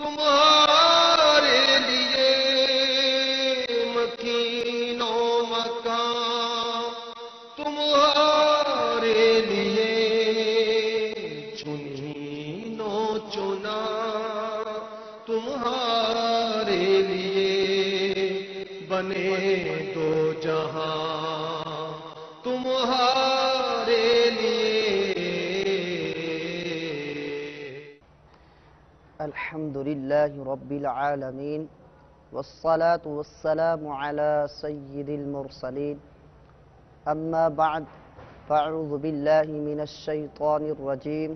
تمہارے لیے مکین و مکان، تمہارے لیے چنین و چنا، تمہارے لیے بنے دو جہاں، تمہارے لیے۔ الحمد للہ رب العالمین والصلاة والسلام على سید المرسلین، اما بعد فاعوذ باللہ من الشیطان الرجیم،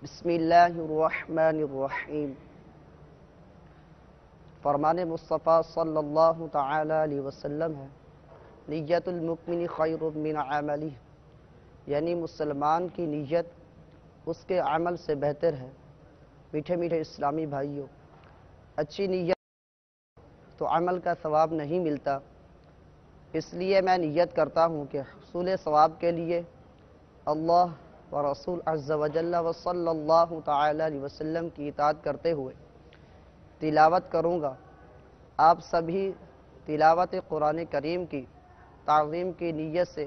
بسم اللہ الرحمن الرحیم۔ فرمان مصطفیٰ صلی اللہ تعالی علیہ وسلم ہے، نیت المؤمن خیر من عملہ، یعنی مسلمان کی نیت اس کے عمل سے بہتر ہے۔ میٹھے میٹھے اسلامی بھائیوں، اچھی نیت تو عمل کا ثواب نہیں ملتا، اس لیے میں نیت کرتا ہوں کہ حصول ثواب کے لیے اللہ و رسول عز و جل و صلی اللہ تعالی علیہ وسلم کی اطاعت کرتے ہوئے تلاوت کروں گا۔ آپ سبھی تلاوت قرآن کریم کی تعظیم کی نیت سے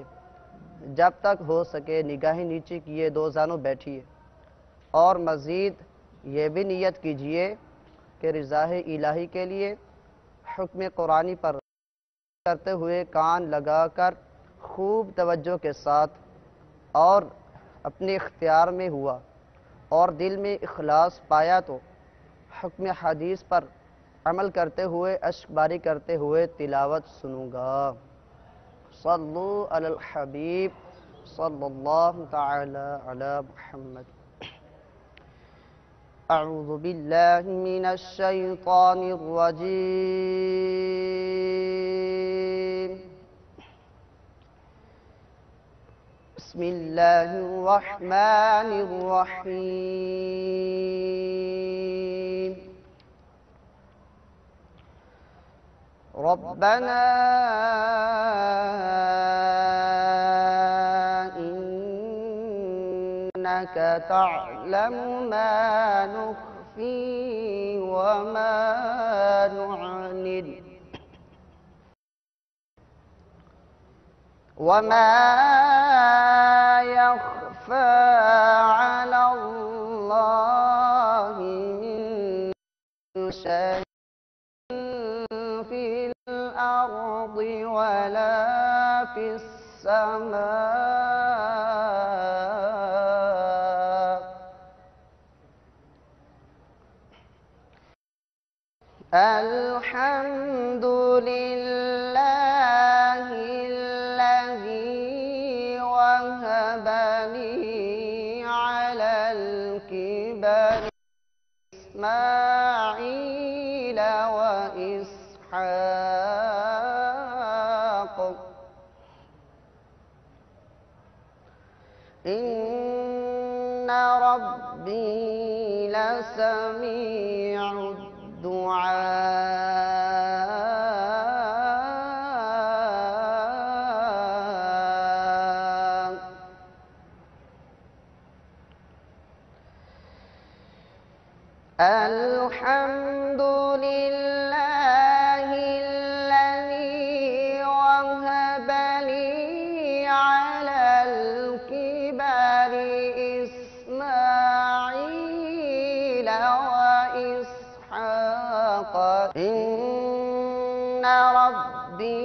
جب تک ہو سکے نگاہیں نیچے کیے دو زانوں بیٹھیے، اور مزید یہ بھی نیت کیجئے کہ رضا الہی کے لیے حکم قرآنی پر کرتے ہوئے کان لگا کر خوب توجہ کے ساتھ اور اپنے اختیار میں ہوا اور دل میں اخلاص پایا تو حکم حدیث پر عمل کرتے ہوئے اشک باری کرتے ہوئے تلاوت سنوں گا۔ صلو علی الحبیب صلی اللہ تعالی علی محمد۔ اعوذ باللہ من الشیطان الرجیم، بسم اللہ الرحمن الرحیم۔ ربنا إنك تعلم ما نخفي وما نعلن وما يخفى على الله من شيء في الأرض ولا في السماء، الحمد لله الذي وهب لي على الكبر إسماعيل وإسحاق، إن ربي لسميع الدعاء، الحمد لله الذي وهب لي على الكبر إسماعيل وإسحاق، إن ربي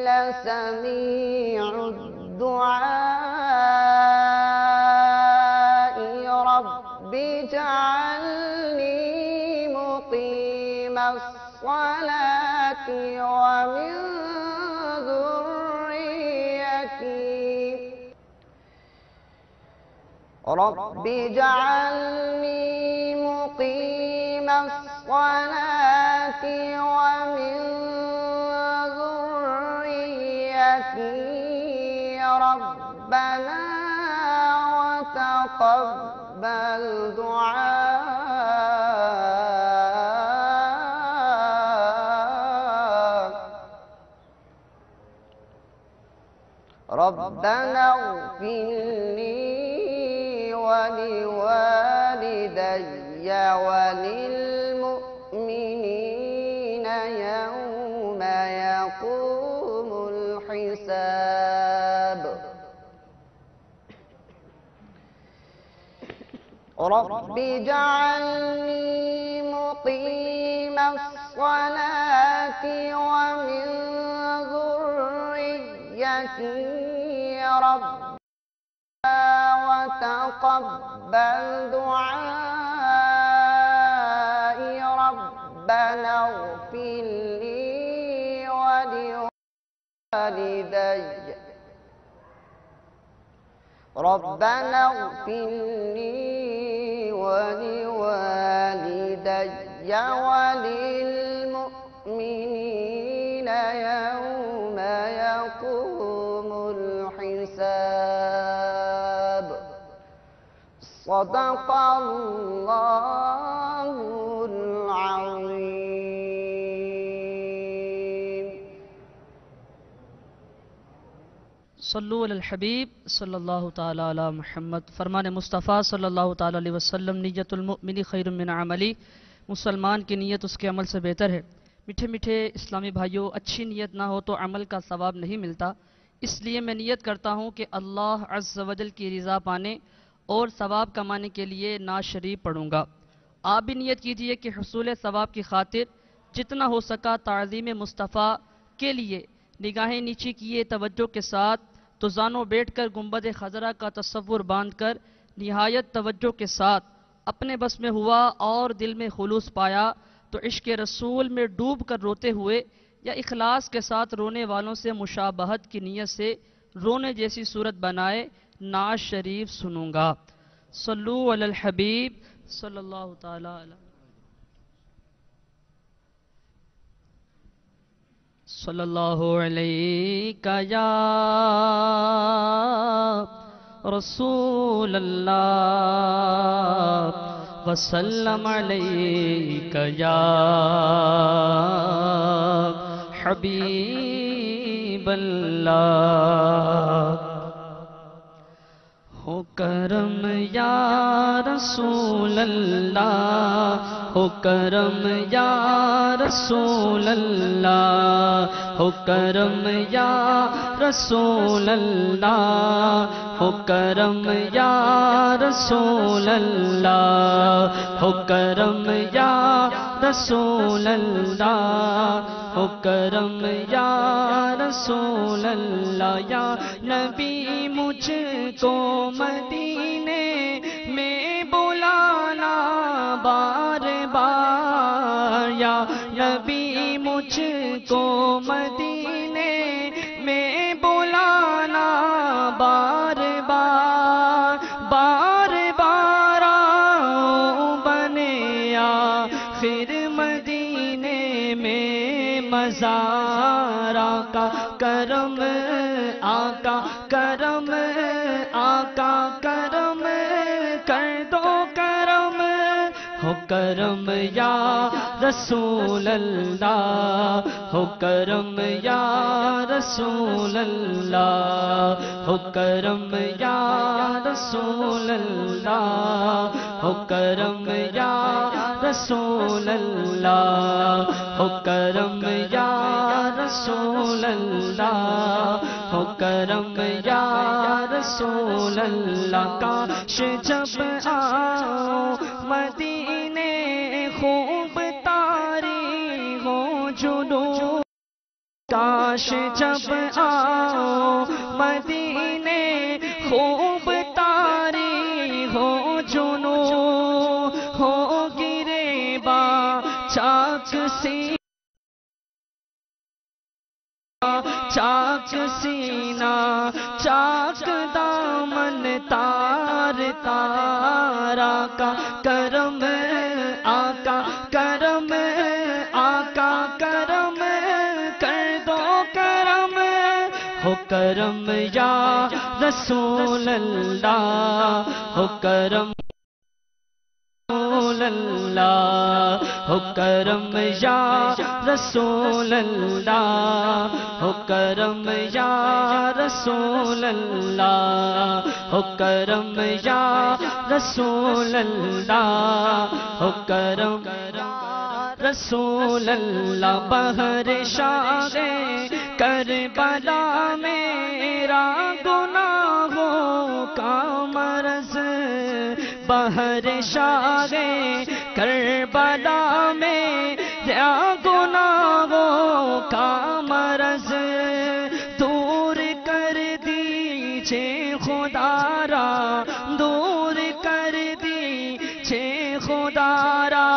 لسميع الدعاء، رب اجعلني مقيم الصلاة ومن ذريتي، رب اجعلني مقيم الصلاة ومن ذريتي، ربنا وتقبل دعاء، ربنا اغفر لي ولوالدي وللمؤمنين رب اجعلني مقيم الصلاة ومن ذريتي ربنا وتقبل دعائي ربنا اغفر لي ولوالدي ربنا اغفر لي ولوالدي وللمؤمنين يوم يقوم الحساب صدق الله العظيم. صلو علی الحبیب صلی اللہ تعالی علی محمد. فرمان مصطفیٰ صلی اللہ تعالی علیہ وسلم نیت المؤمن خیر من عملی. مسلمان کی نیت اس کے عمل سے بہتر ہے. میٹھے میٹھے اسلامی بھائیوں، اچھی نیت نہ ہو تو عمل کا ثواب نہیں ملتا. اس لیے میں نیت کرتا ہوں کہ اللہ عز و جل کی رضا پانے اور ثواب کمانے کے لیے نعت شریف پڑھوں گا. آپ بھی نیت کیجئے کہ حصول ثواب کی خاطر جتنا ہو سکا تعظیم مصطفیٰ کے لیے نگاہیں نیچی کیے توجہ کے ساتھ تو زانوں بیٹھ کر گنبد خضرا کا تصور باندھ کر نہایت توجہ کے ساتھ اپنے بس میں ہوا اور دل میں خلوص پایا تو عشق رسول میں ڈوب کر روتے ہوئے یا اخلاص کے ساتھ رونے والوں سے مشابہت کی نیت سے رونے جیسی صورت بنائے نعت شریف سنوں گا. صلو علی الحبیب صلی اللہ تعالی علیہ صلی اللہ علیہ یا رسول اللہ وسلم علیک یا حبیب اللہ. ہو کرم یا رسول اللہ، ہو کرم یا رسول اللہ، ہو کرم یا رسول اللہ، ہو کرم یا رسول اللہ، ہو کرم یا رسول اللہ، ہو کرم یا رسول اللہ. یا نبی مجھ کو مدینے میں بلانا بار بار، یا نبی مجھ کو مدینے میں بلانا بار بار، بار بار آؤں بنے آخر مدینے میں مزار آقا کرم، آقا کرم، آقا کرم کر دو کرم. ہو کرم یا رسول اللہ، ہو کرم یا رسول اللہ، ہو کرم یا رسول اللہ، ہو کرم یا رسول اللہ، ہو کرم یا رسول اللہ، ہو کرم یا رسول اللہ. کاش جب آؤ مدینے خوب تاری ہو جنو، کاش جب آؤ مدینے خوب تاری ہو جنو، ہو گرے با چاک سی چاک سینہ چاک دامن تار تارا کا کرم، آقا کرم، آقا کرم کر دو کرم. ہو کرم یا رسول اللہ، ہو کرم رسول اللہ، ہو کرم یا رسول اللہ، ہو کرم یا رسول اللہ، ہو کرم یا رسول اللہ، ہو کرم رسول اللہ. بہر شاہ کربلا میرا گناہوں کا مرض بہر شاہ کربلا میں یا گناہوں کا مرض دور کر دیجئے خدا را، دور کر دیجئے خدا را،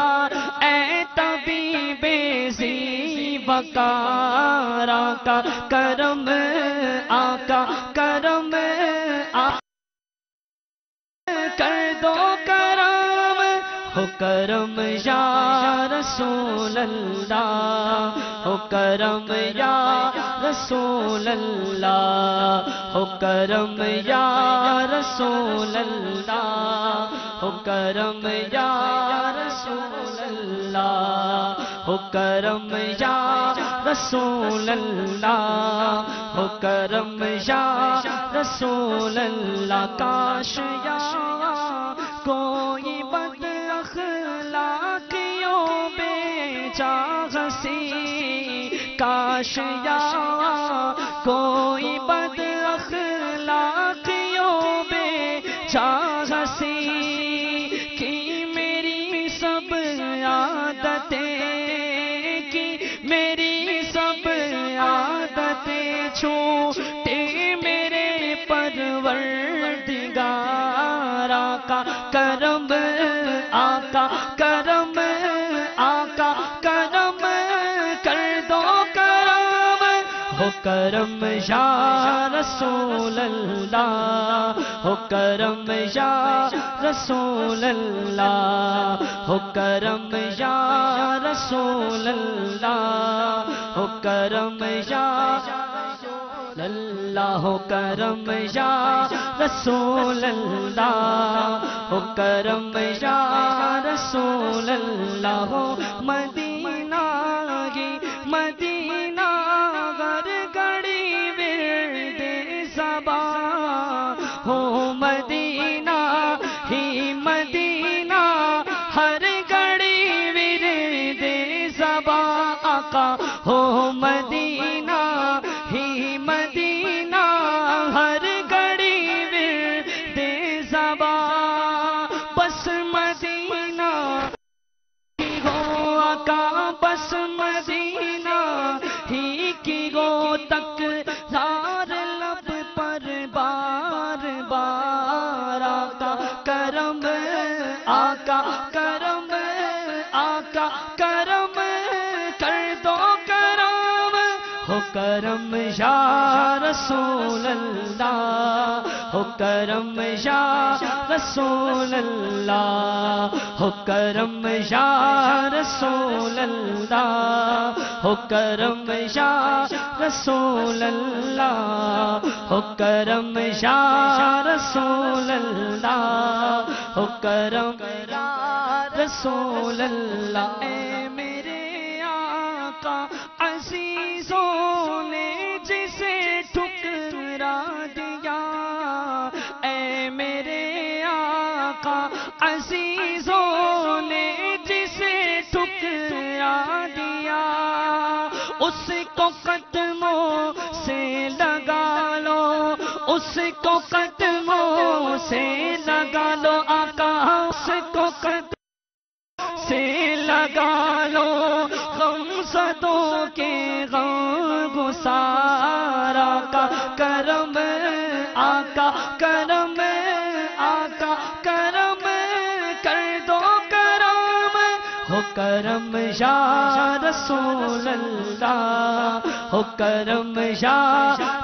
اے طبیب زیب کار آقا کرم، آقا کرم، کر دو کرم، ہو کرم یا رسول اللہ، ہو کرم یا رسول اللہ، ہو کرم یا رسول اللہ، ہو کرم یا رسول اللہ، ہو کرم یا رسول اللہ، ہو کرم یا رسول اللہ۔ کاش یا کوئی بد اخلاقیوں بے چاغسی، کاش یا کوئی بد اخلاقیوں بے چاغسی، کی میری سب عادتیں، کی میری سب عادتیں چھوٹے میرے پروردگار آقا کرم، آقا کرم، آقا کرم، کر دو کرم، ہو کرم یا رسول اللہ، ہو کرم یا رسول اللہ، ہو کرم یا رسول اللہ، ہو کرم یا اللہ، ہو کرم یا رسول اللہ، ہو کرم یا رسول اللہ، ہو مدینہ ہی مدینہ غر گڑی ورد زباں، ہو مدینہ ہی مدینہ ہر گڑی ورد زباں آقا، ہو مدینہ ہی مدینہ ہر گڑی ورد زباں، بس مدینہ ہی ہو آقا، بس مدینہ ہی کی گو تکرار لب پر بار بار آقا کرم، آقا کرم، آقا کرم، کر دو کرم، ہو کرم یا رسول اللہ، ہو کرم یا رسول اللہ، ہو کرم یا رسول اللہ، ہو کرم یا رسول اللہ، ہو کرم یا رسول اللہ، ہو کرم یا رسول اللہ۔ اے میرے آقا عزیزوں نے جسے ٹھکرا دیا، اے میرے آقا عزیزوں نے جسے ٹھکرا دیا، اس کو قدموں سے لگا لو، اس کو قدموں سے لگا لو آقا، اس کو قدموں سے لگا لو، غم زدوں کے غم گسار آقا کرم، آقا کرم، آقا کرم، کر دو کرم، ہو کرم یا رسول اللہ، ہو کرم یا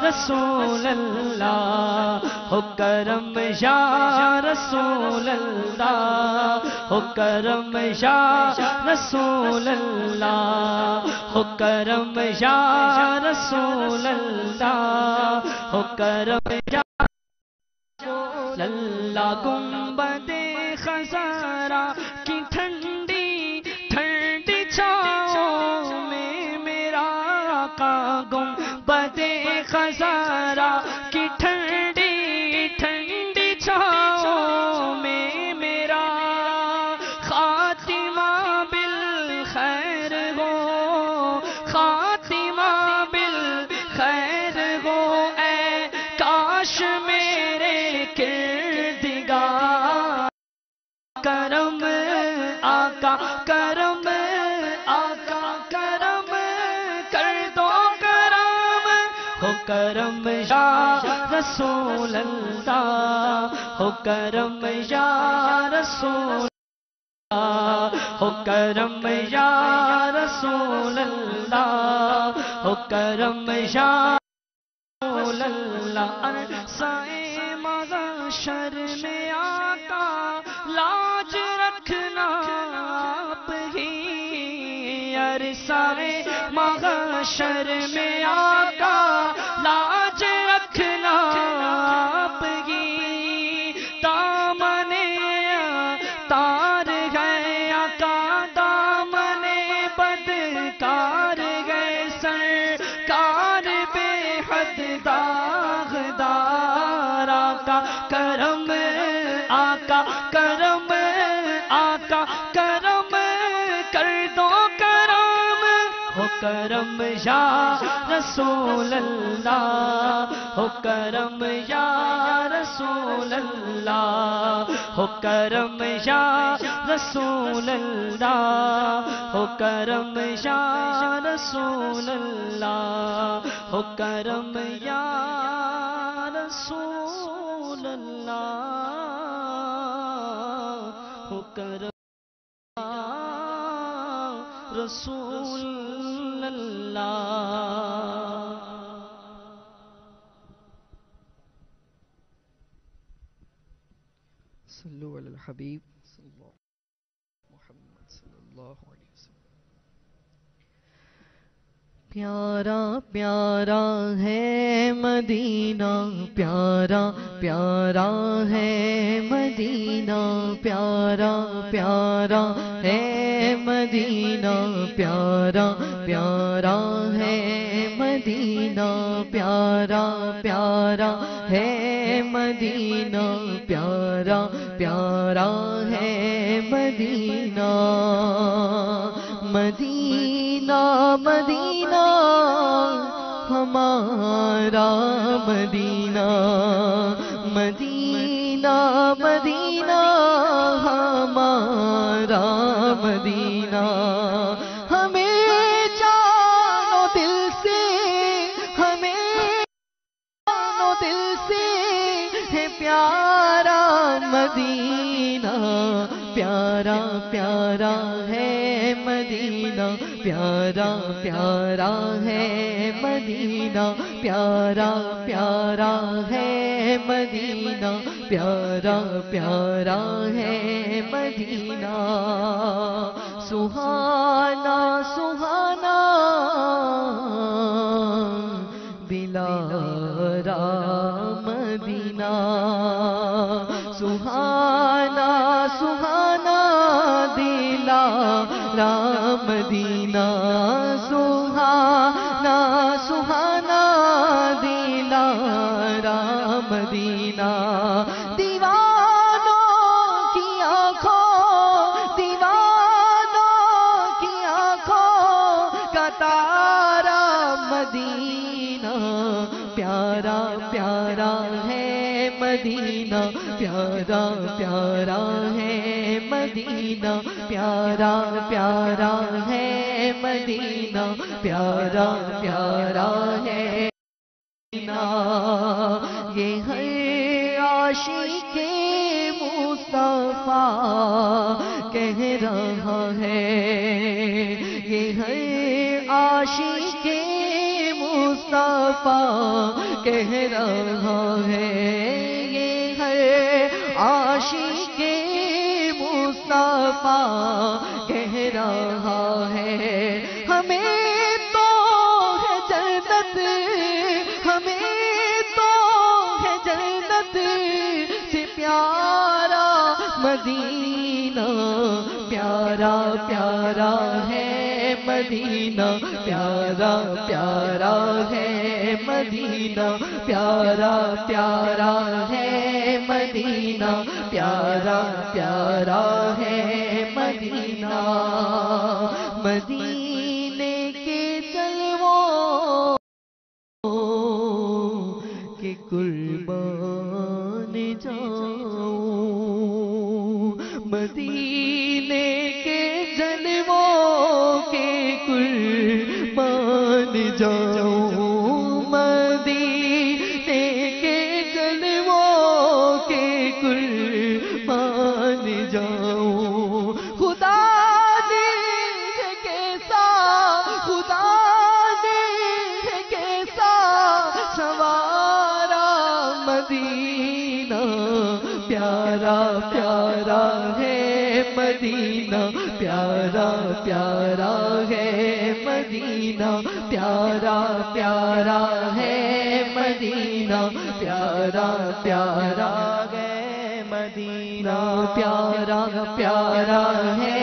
رسول اللہ، ہو کرم یا رسول اللہ، ہو کرم یا رسول اللہ، ہو کرم یا رسول اللہ، ہو کرم یا رسول اللہ۔ گنبد خزارہ کی ٹھنڈی ٹھنڈی چھاؤں میں میرا آقا، گنبد خزارہ کی ٹھنڈی ٹھنڈی چھاؤں میں میرا خاتمہ بالخیر ہو، خاتمہ بالخیر ہو، اے کاش میرے کردگار آقا کرم آقا کرم کر دو کرم ہو کرم یا رسول اللہ ہو کرم یا رسول ہو کرم یا رسول اللہ ہو کرم یا رسول اللہ عرصۂ محشر میں آقا لاج رکھنا آپ ہی عرصۂ محشر میں آقا لاج رکھنا آپ ہی دامن تار گئے آقا دامن بدکار گئے سرکار بے حد داغدار آقا کرم آقا کرم آقا کرم کر دو کرم ہو کرم یا رسول اللہ ہو کرم یا رسول اللہ ہو کرم یا رسول اللہ ہو کرم یا رسول اللہ ہو کرم یا رسول اللہ ہو کرم رسول اللہ صلو علی الحبیب صلی اللہ محمد صلی اللہ علیہ وسلم پیارا پیارا ہے مدینہ پیارا پیارا ہے مدینہ پیارا پیارا ہے مدینہ پیارا پیارا ہے مدینہ پیارا پیارا ہے مدینہ پیارا پیارا ہے مدینہ مدینہ مدینہ ہمارا مدینہ مدینہ مدینہ ہمارا مدینہ ہمیں جانو دل سے ہمیں جانو دل سے ہے پیارا مدینہ پیارا پیارا ہے مدینہ پیارا پیارا ہے مدینہ پیارا پیارا ہے مدینہ پیارا پیارا ہے مدینہ سہانا سہانا دلارا مدینہ سہانا سہانا دلارا مدینہ سہانا سہانا دلارا مدینہ دیوانوں کی آنکھوں دیوانوں کی آنکھوں کا تارا مدینہ پیارا پیارا ہے مدینہ پیارا پیارا ہے مدینہ پیارا پیارا ہے مدینہ پیارا پیارا ہے مدینہ یہ ہے عاشق مصطفیٰ کہہ رہا ہے یہ ہے عاشق مصطفیٰ کہہ رہا ہے یہ ہے عاشق مصطفیٰ کہہ رہا ہے ہمیں تو ہے جنت ہمیں تو ہے جنت سے پیارا مدینہ پیارا پیارا ہے مدینہ پیارا پیارا ہے مدینہ پیارا پیارا ہے مدینہ پیارا پیارا ہے مدینہ مدینے کے جلووں کے قربان جاؤں مدینے کے پیارا ہے مدینہ، پیارا پیارا ہے مدینہ، پیارا پیارا ہے مدینہ، پیارا پیارا ہے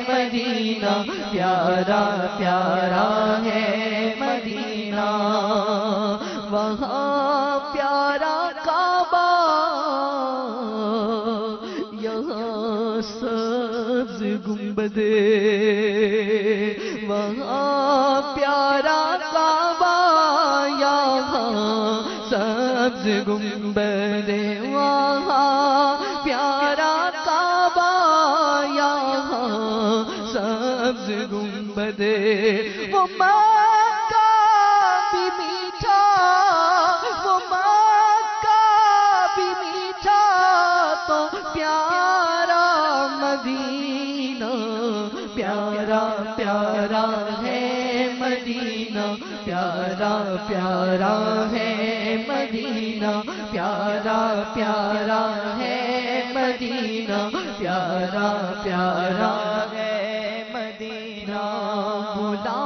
مدینہ، پیارا پیارا ہے مدینہ، وہاں پیارا کعبہ، یہاں سبز گنبد، وہاں پیارا کعبہ، یہاں سبز گنبد، وہاں پیارا کعبہ، یہاں سبز گنبد، وہ مکہ بھی میٹھا، وہ مکہ بھی میٹھا، تو پیارا مدینہ، پیارا پیارا ہے مدینہ، پیارا پیارا ہے مدینہ، پیارا پیارا ہے مدینہ، پیارا پیارا ہے مدینہ، بلا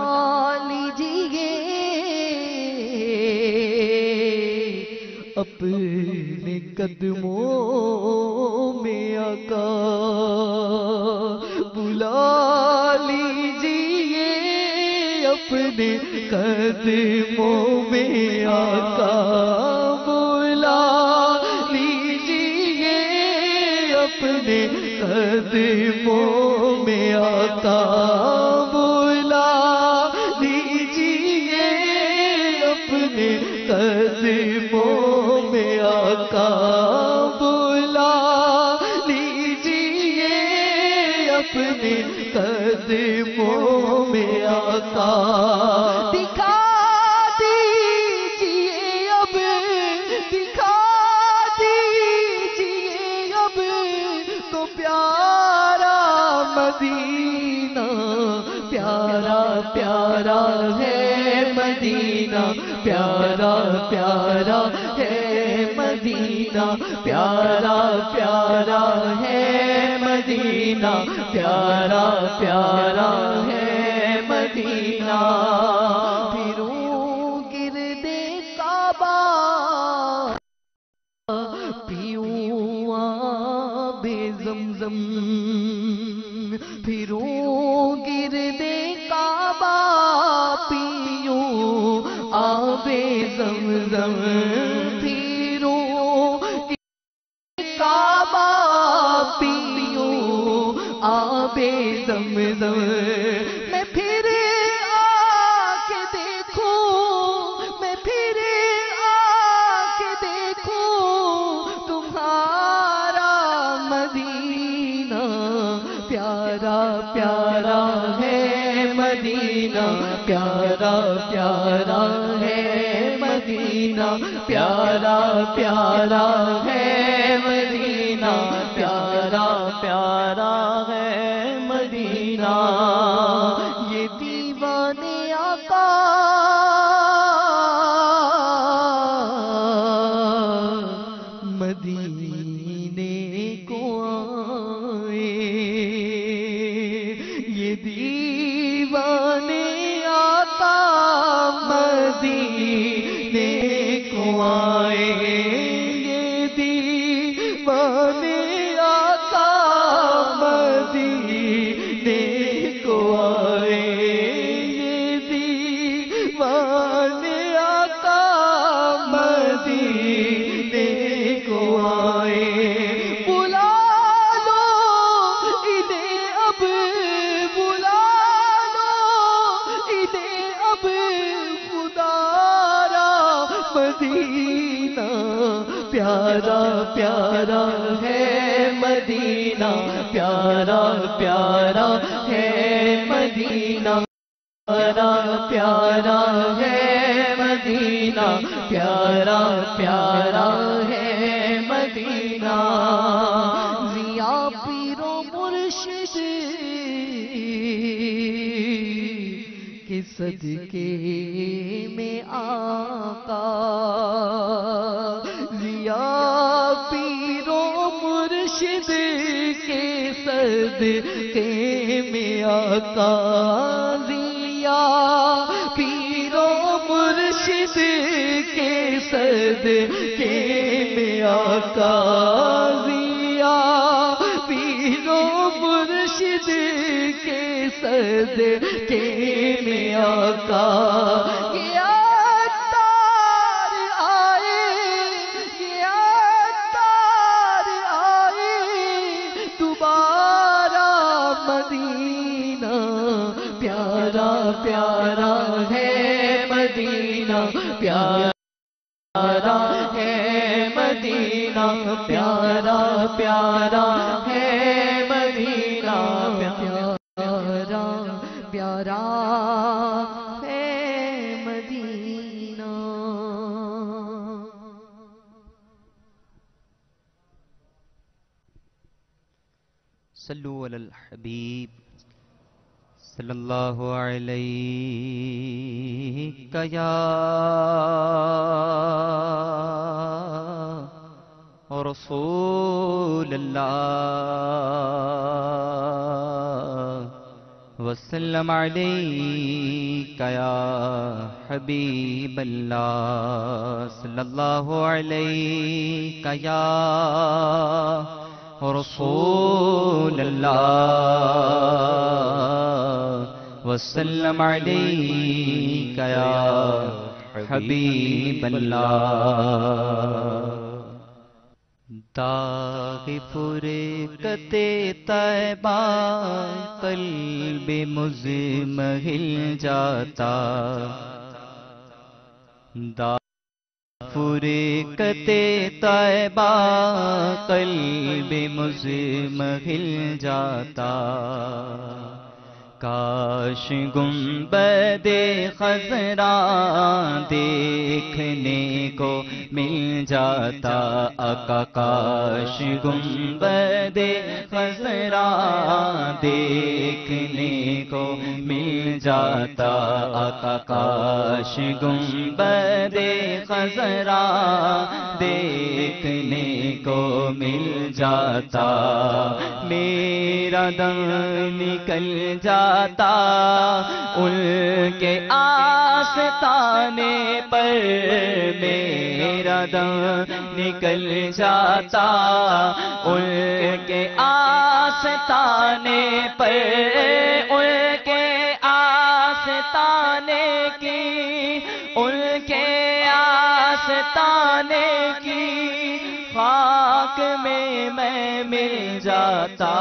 لیجیے اپنے قدموں میں آقا، بلا لیجیے اپنے قدموں میں آقا، بلا لیجیے اپنے قدموں میں آقا، بلا لیجیے اپنے قدموں میں آقا، بلا لیجیے اپنے قدموں میں آقا، دکھا دیجیے اب، دکھا دیجیے اب تو پیارا مدینہ، پیارا پیارا ہے مدینہ، پیارا پیارا ہے مدینہ، پیارا پیارا ہے مدینہ، پیارا پیارا ہے مدینہ، پھروں گرد کعبہ، پیوں آب زمزم، پھروں گرد کعبہ، پیوں آب زمزم، پھروں کعبہ، پیوں آب زمزم، میں پھر آ کے دیکھوں، میں پھر آ کے دیکھوں تمہارا مدینہ، پیارا پیارا ہے مدینہ، پیارا پیارا ہے مدینہ، پیارا پیارا ہے مدینہ، پیارا پیارا ہے مدینہ، یہ دیوانے آقا مدینے کو آئے، یہ دیوانے آقا مدینے کو آئے، یہ دیوانے آقا مدینے کو آئے، یہ دیوانے آقا مدینے کو آئے، بلا لو انہیں اب، بلا لو انہیں اب، خدا را مدینہ، پیارا پیارا ہے مدینہ، پیارا پیارا ہے مدینہ، پیارا پیارا ہے مدینہ، پیارا پیارا ہے مدینہ، ضیا پیر و مرشد کے صدقے میں آقا، ضیا پیر و مرشد کے صدقے میں آقا دیا پیرو مرشد کے صدقے میں آقا دیا پیرو مرشد کے صدقے میں آقا پیارا ہے مدینہ پیارا ہے مدینہ پیارا پیارا ہے مدینہ پیارا پیارا ہے مدینہ صلو علی الحبیب صلی اللہ علیہ یا رسول اللہ وسلم علیک یا حبیب اللہ صلی اللہ علیہ یا رسول اللہ وسلم علیک یا حبیب اللہ داغ فرقت طیبہ قلب مزمحل جاتا فرقت طیبہ قلب مزمحل جاتا کاش گنبد خضرا دیکھنے کو مل جاتا آقا کاش گنبد خضرا دیکھنے کو مل جاتا آقا کاش گنبد خضرا دیکھنے کو مل جاتا میرا دم نکل جاتا ان کے آستانے پر میرا دم نکل جاتا ان کے آستانے پر ان کے آستانے کی ان کے آستانے کی خاک میں مل جاتا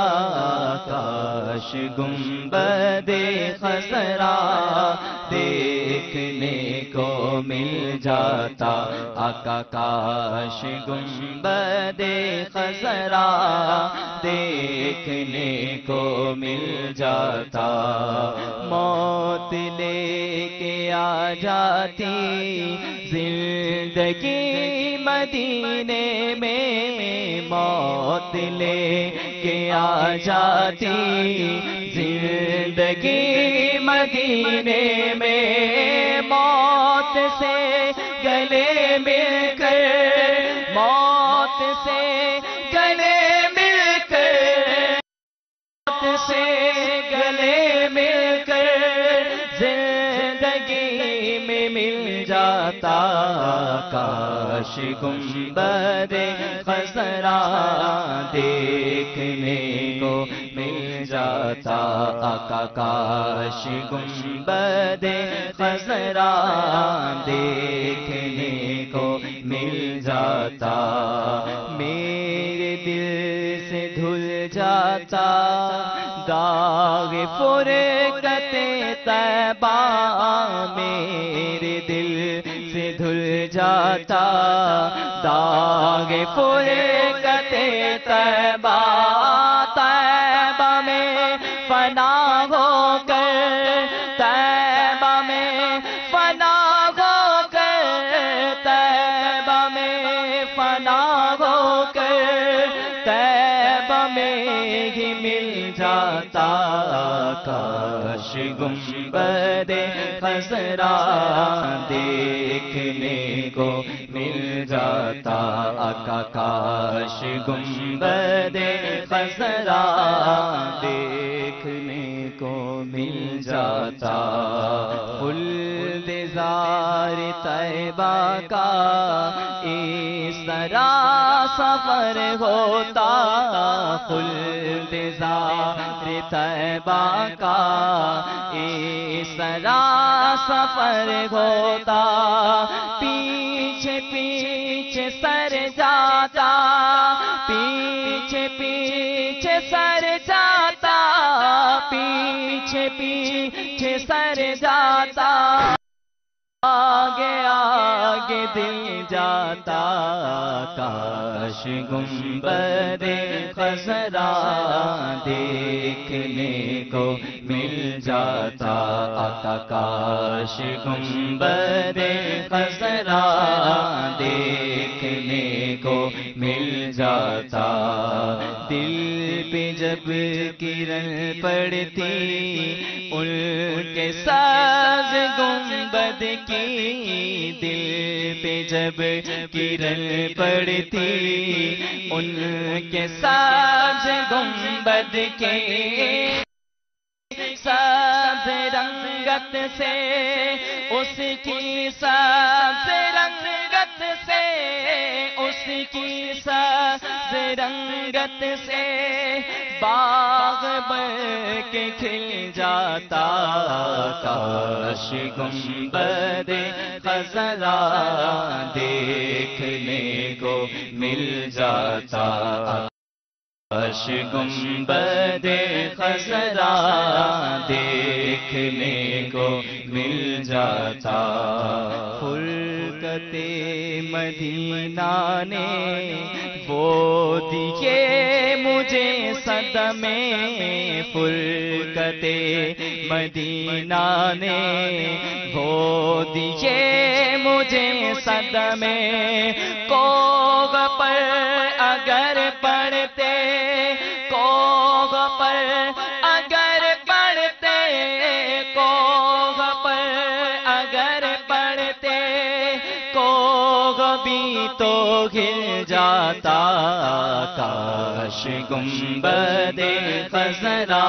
کاش گنبد خضرا دیکھنے کو مل جاتا آقا کاش گنبد خضرا دیکھنے کو مل جاتا موت لے کے آ جاتی زندگی مدینے میں موت لے کے آ جاتی زندگی مدینے میں موت سے گلے مل کر موت سے گلے مل کر موت سے گلے مل کر زندگی میں مل جاتا کاش گنبد خضرا دیکھنے کو مل جاتا آقا کاش گنبد خضرا دیکھنے کو مل جاتا میرے دل سے دھل جاتا داغ فرقت طیبہ میرے دل سے دھل جاتا داغ فرقت طیبہ طیبہ میں فنا ہو کر طیبہ میں فنا ہو کر طیبہ میں فنا ہو کر طیبہ میں ہی مل جاتا کاش گنبد خضرا دیکھنے کو مل جاتا آقا کاش گنبد خضرا دیکھنے مل جاتا، خلد زار طیبہ کا اس طرح سفر ہوتا، خلد زار طیبہ کا اس طرح سفر ہوتا، پیچھے پیچھے سر جاتا، پیچھے پیچھے سر جاتا، پیچھے پیچھے سر جاتا، آگے آگے دل جاتا، کاش گنبد خضرا دیکھنے کو مل جاتا، آقا کاش گنبد خضرا دیکھنے کو مل جاتا، دل پہ جب کرن پڑتی ان کے ساز گنبد کی، دل پہ جب کرن پڑتی ان کے ساز گنبد کے، سبز رنگت سے اس کی سبز رنگت سے، اس کی سبز رنگت سے باغ بن کے کھل جاتا، کاش گنبد خضرا دیکھنے کو مل جاتا، کاش گنبد خضرا دیکھنے کو مل جاتا، فرقت مدینہ نے وہ دیے مجھے صدمے، فرقت مدینہ نے وہ دیے مجھے صدمے، کوہ پر اگر پڑھتے، کوہ پر اگر پڑھتے، کوہ پر اگر پڑھتے، کوہ بھی تو گر جاتا، کاش گنبد خضرا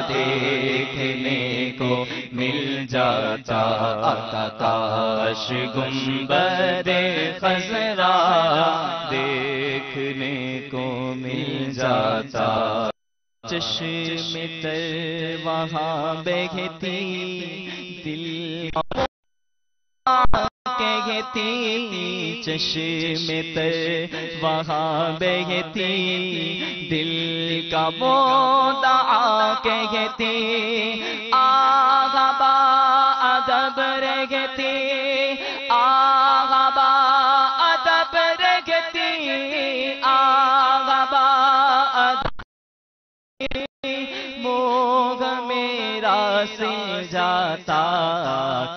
دیکھنے کو مل جاتا، آقا کاش گنبد خضرا دیکھنے کو مل جاتا، چشم تر وہاں بہتی، دل کہتی، چشم تر وہاں بہتی، دل کا مدعا کہتی، آغا با ادب رہتی، آغا با ادب رہتی، آغا با ادب، موگ میرا سل جاتا،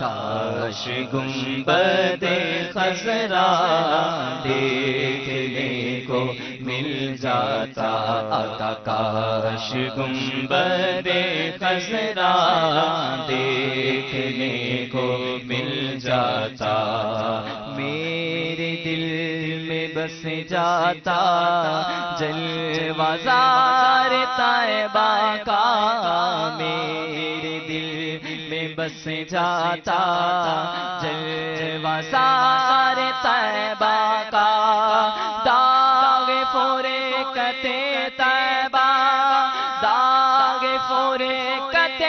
کاش گنبد خضرا دیکھنے کو مل جاتا، آقا کاش گنبد خضرا دیکھنے کو مل جاتا، میرے دل میں بس جاتا جلوہ زار طیبہ کا، میرے دل میں بس جاتا جلوہ زار طیبہ کا، داغ فرقت طیبہ، داغ فرقت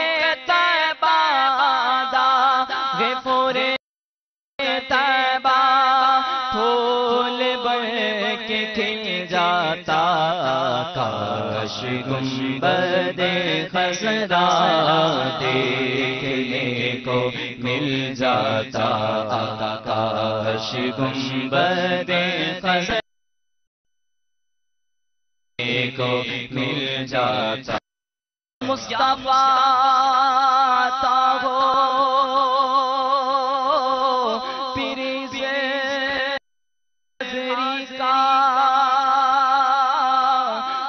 طیبہ، داغ فرقت طیبہ، پھول بن کے کھل جاتا، کاش گنبد خضرا دیکھنے کو مل جاتا، آقا کاش گنبد خضرا کو مل جاتا، مصطفیٰ تا ہو پھر زری کا،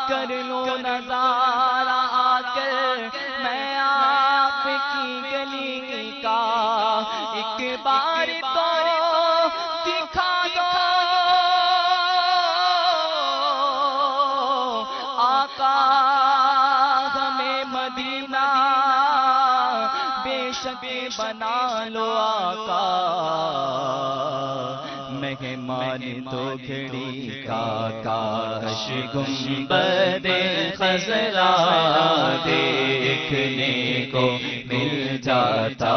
کر لو نظارہ آ کر میں آپ کی گلی کا، ایک بار تو دکھا دو آقا ہمیں مدینہ، شکل بنا لو آقا، مہمان تو گھڑی کا کاش گنبد خضرا دیکھنے کو مل جاتا،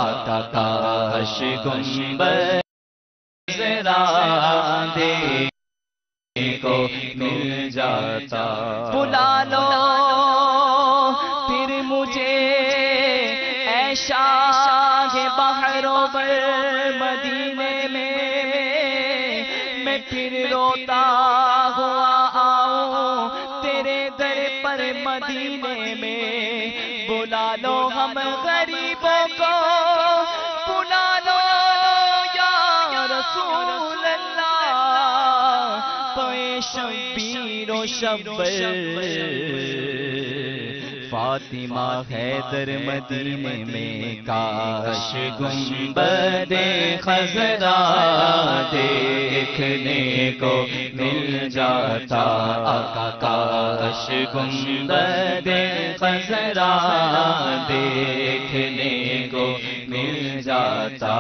آقا کاش گنبد خضرا دیکھنے کو مل جاتا۔ بلا لو پھر مجھے اے شاہ بحر و بر مدینے میں پھر روتا ہوا آؤں تیرے در پر مدینے میں۔ بلا لو ہم غریبوں کو، بلا لو یا رسول اللہ، پوئے شبیر و شبر فاطمہ حیدر مدینے میں، کاش گنبد خضرا دیکھنے کو مل جاتا، آقا کاش گنبد خضرا دیکھنے کو مل جاتا،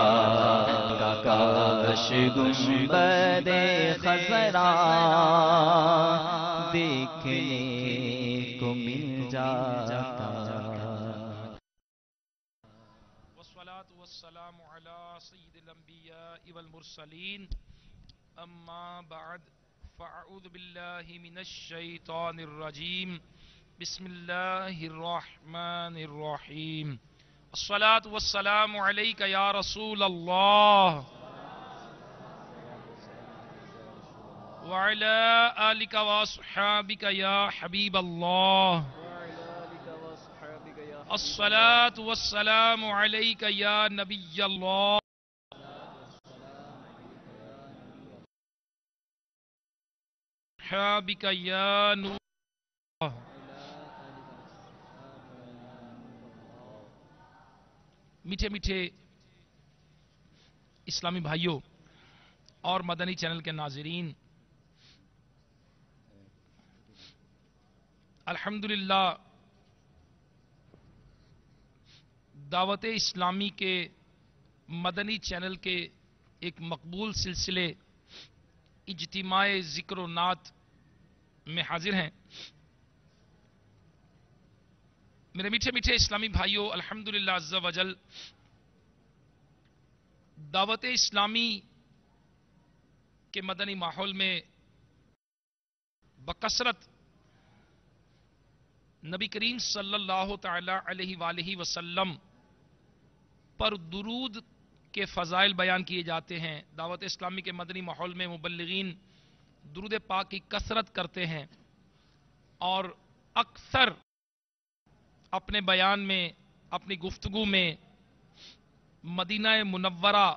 آقا کاش گنبد خضرا دیکھنے کو مل جاتا۔ والصلاة والسلام على سید الانبیاء والمرسلین، اما بعد فاعوذ باللہ من الشیطان الرجیم، بسم اللہ الرحمن الرحیم۔ الصلاة والسلام علیک یا رسول اللہ وعلى آلك وصحابك يا حبيب الله، الصلاة والسلام عليك يا نبي الله، صحابك يا نور الله۔ میٹھے میٹھے اسلامی بھائیوں اور مدنی چینل کے ناظرین، الحمدللہ دعوت اسلامی کے مدنی چینل کے ایک مقبول سلسلے اجتماع ذکر و نعت میں حاضر ہیں۔ میرے میٹھے میٹھے اسلامی بھائیوں، الحمدللہ عز و جل دعوت اسلامی کے مدنی ماحول میں بکثرت نبی کریم صلی اللہ تعالی علیہ وآلہ وسلم پر درود کے فضائل بیان کیے جاتے ہیں۔ دعوت اسلامی کے مدنی ماحول میں مبلغین درود پاک کی کثرت کرتے ہیں اور اکثر اپنے بیان میں، اپنی گفتگو میں مدینہ منورہ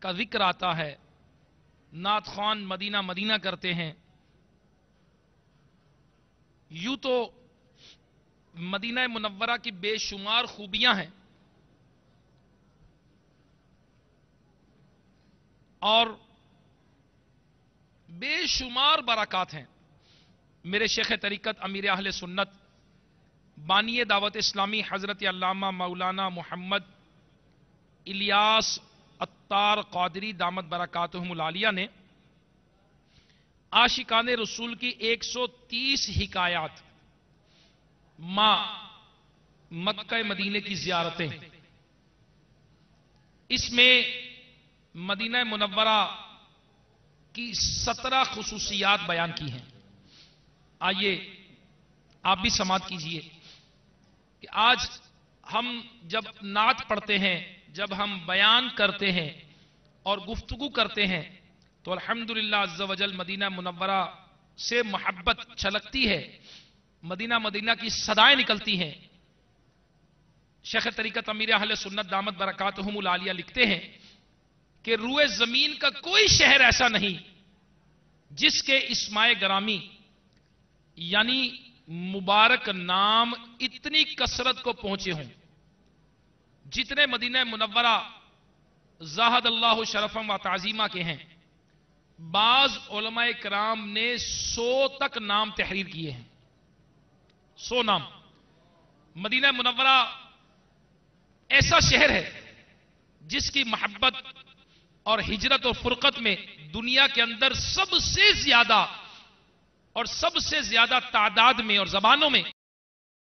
کا ذکر آتا ہے، نعت خوان مدینہ مدینہ کرتے ہیں۔ یوں تو مدینہ منورہ کی بے شمار خوبیاں ہیں اور بے شمار برکات ہیں۔ میرے شیخ طریقت امیر اہل سنت بانی دعوت اسلامی حضرت علامہ مولانا محمد الیاس عطار قادری دامت برکاتہم العالیہ نے عاشقان رسول کی 130 حکایات مکہ مدینے کی زیارتیں، اس میں مدینہ منورہ کی 17 خصوصیات بیان کی ہیں۔ آئیے آپ بھی سماعت کیجئے کہ آج ہم جب نعت پڑھتے ہیں، جب ہم بیان کرتے ہیں اور گفتگو کرتے ہیں تو الحمدللہ عز و جل مدینہ منورہ سے محبت چھلکتی ہے، مدینہ مدینہ کی صدائیں نکلتی ہیں۔ شیخ طریقت امیر اہل سنت دامت برکاتہم العالیہ لکھتے ہیں کہ روئے زمین کا کوئی شہر ایسا نہیں جس کے اسماء گرامی یعنی مبارک نام اتنی کثرت کو پہنچے ہوں جتنے مدینہ منورہ زاہد اللہ شرفم و تعظیمہ کے ہیں۔ بعض علماء کرام نے 100 تک نام تحریر کیے ہیں، 100 نام۔ مدینہ منورہ ایسا شہر ہے جس کی محبت اور ہجرت اور فرقت میں دنیا کے اندر سب سے زیادہ اور سب سے زیادہ تعداد میں اور زبانوں میں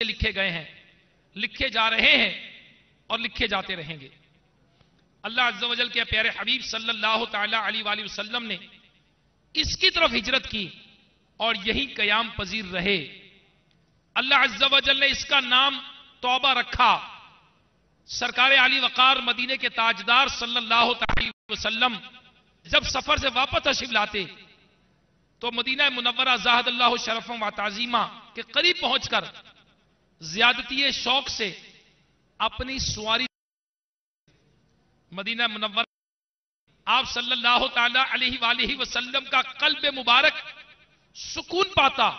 لکھے گئے ہیں، لکھے جا رہے ہیں اور لکھے جاتے رہیں گے۔ اللہ عز و جل کے پیارے حبیب صلی اللہ تعالی علیہ وآلہ وسلم نے اس کی طرف ہجرت کی اور یہی قیام پذیر رہے۔ اللہ عز و جل نے اس کا نام توبہ رکھا۔ سرکار علی وقار مدینے کے تاجدار صلی اللہ تعالی وسلم جب سفر سے واپس تشریف لاتے تو مدینہ منورہ زاہد اللہ شرفم و تعظیمہ کے قریب پہنچ کر زیادتی شوق سے اپنی سواری مدینہ منورہ آپ صلی اللہ تعالی علیہ وآلہ وسلم کا قلب مبارک سکون پاتا۔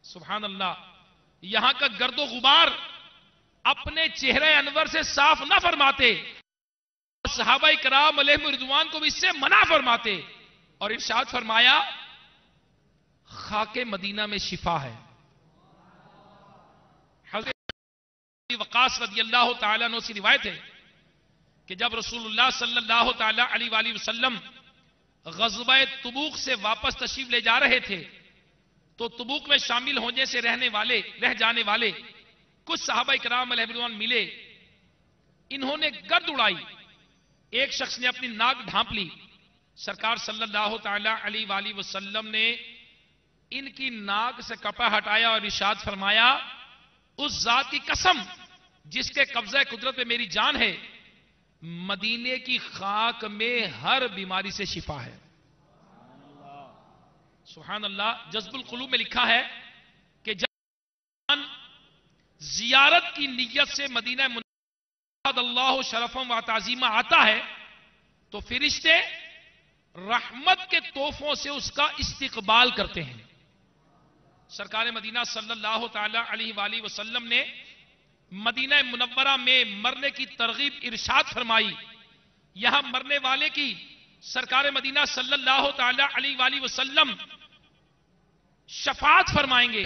سبحان اللہ، یہاں کا گرد و غبار اپنے چہرے انور سے صاف نہ فرماتے، صحابہ کرام علیہم رضوان کو بھی اس سے منع فرماتے اور ارشاد فرمایا خاک مدینہ میں شفا ہے۔ حضرت وقاص رضی اللہ تعالیٰ عنہ سے روایت ہے کہ جب رسول اللہ صلی اللہ تعالی علیہ وآلہ وسلم غزوہ تبوک سے واپس تشریف لے جا رہے تھے تو تبوک میں شامل ہونے سے رہ جانے والے کچھ صحابہ کرام علیہ رضوان ملے۔ انہوں نے گرد اڑائی، ایک شخص نے اپنی ناک ڈھانپ لی۔ سرکار صلی اللہ تعالی علیہ وآلہ وسلم نے ان کی ناک سے کپڑا ہٹایا اور ارشاد فرمایا اس ذات کی قسم جس کے قبضہ قدرت میں میری جان ہے، مدینے کی خاک میں ہر بیماری سے شفا ہے۔ سبحان اللہ، جذب القلوب میں لکھا ہے کہ جب زیارت کی نیت سے مدینہ منورہ اللہ شرفم و تعظیمہ آتا ہے تو فرشتے رحمت کے تحفوں سے اس کا استقبال کرتے ہیں۔ سرکار مدینہ صلی اللہ تعالی علیہ وآلہ وسلم نے مدینہ منورہ میں مرنے کی ترغیب ارشاد فرمائی۔ یہاں مرنے والے کی سرکار مدینہ صلی اللہ تعالی علیہ وآلہ وسلم شفاعت فرمائیں گے،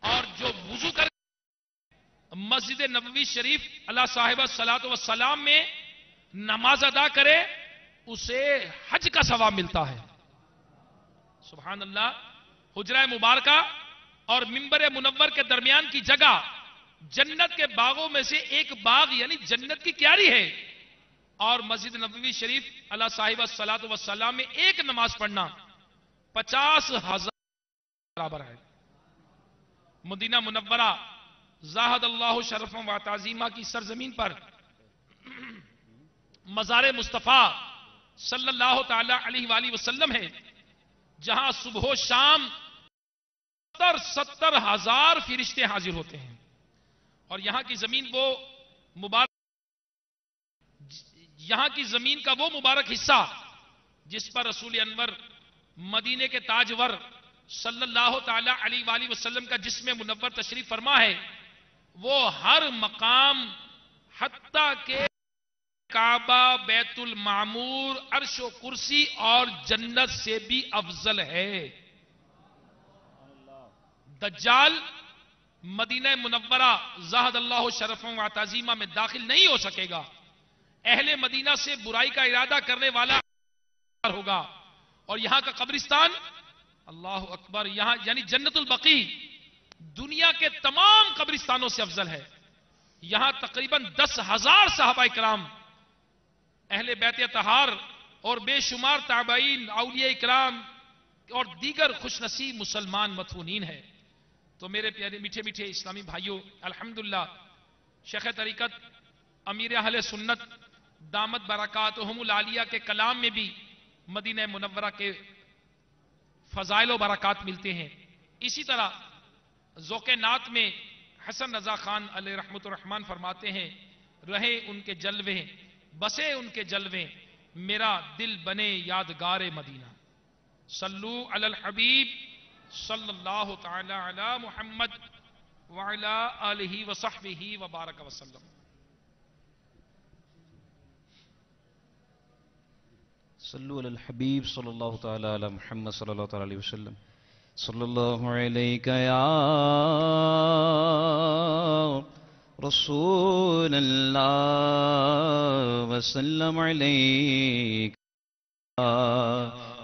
اور جو وضو کر مسجد نبوی شریف اللہ صاحب الصلاۃ والسلام میں نماز ادا کرے اسے حج کا ثواب ملتا ہے۔ سبحان اللہ، حجرہ مبارکہ اور منبر منور کے درمیان کی جگہ جنت کے باغوں میں سے ایک باغ یعنی جنت کی کیاری ہے، اور مسجد نبوی شریف اللہ صاحب الصلاۃ والسلام میں ایک نماز پڑھنا 50,000 برابر ہے۔ مدینہ منورہ زاہد اللہ شرفم و تعظیمہ کی سرزمین پر مزار مصطفیٰ صلی اللہ تعالی علیہ وآلہ وسلم ہے، جہاں صبح و شام 70,000 فرشتے حاضر ہوتے ہیں، اور یہاں کی زمین کا وہ مبارک حصہ جس پر رسول انور مدینے کے تاجور صلی اللہ تعالی علیہ وآلہ وسلم کا جسم منور تشریف فرما ہے، وہ ہر مقام حتیٰ کہ کعبہ، بیت المعمور، عرش و کرسی اور جنت سے بھی افضل ہے۔ دجال مدینہ منورہ زاہد اللہ شرفم و تعظیمہ میں داخل نہیں ہو سکے گا۔ اہل مدینہ سے برائی کا ارادہ کرنے والا ہوگا، اور یہاں کا قبرستان اللہ اکبر، یہاں یعنی جنت البقیع دنیا کے تمام قبرستانوں سے افضل ہے۔ یہاں تقریباً 10,000 صحابہ کرام، اہل بیت اطہار اور بے شمار تابعین، اولیاء کرام اور دیگر خوش نصیب مسلمان مدفونین ہیں۔ تو میرے پیارے میٹھے میٹھے اسلامی بھائیوں، الحمدللہ شیخ طریقت امیر اہل سنت دامت برکاتہم العالیہ کے کلام میں بھی مدینہ منورہ کے فضائل و برکات ملتے ہیں۔ اسی طرح ذوق نعت میں حسن رضا خان علیہ رحمت الرحمن فرماتے ہیں، رہے ان کے جلوے بسے ان کے جلوے، میرا دل بنے یادگار مدینہ۔ صلو علی الحبیب صلی اللہ تعالی علی محمد وعلی آلہ وصحبہ وبارک وسلم۔ صلو علی الحبیب صلی اللہ تعالی علی محمد صلی اللہ تعالی علیہ وسلم۔ صلی اللہ علیہ یا رسول اللہ وسلم علیک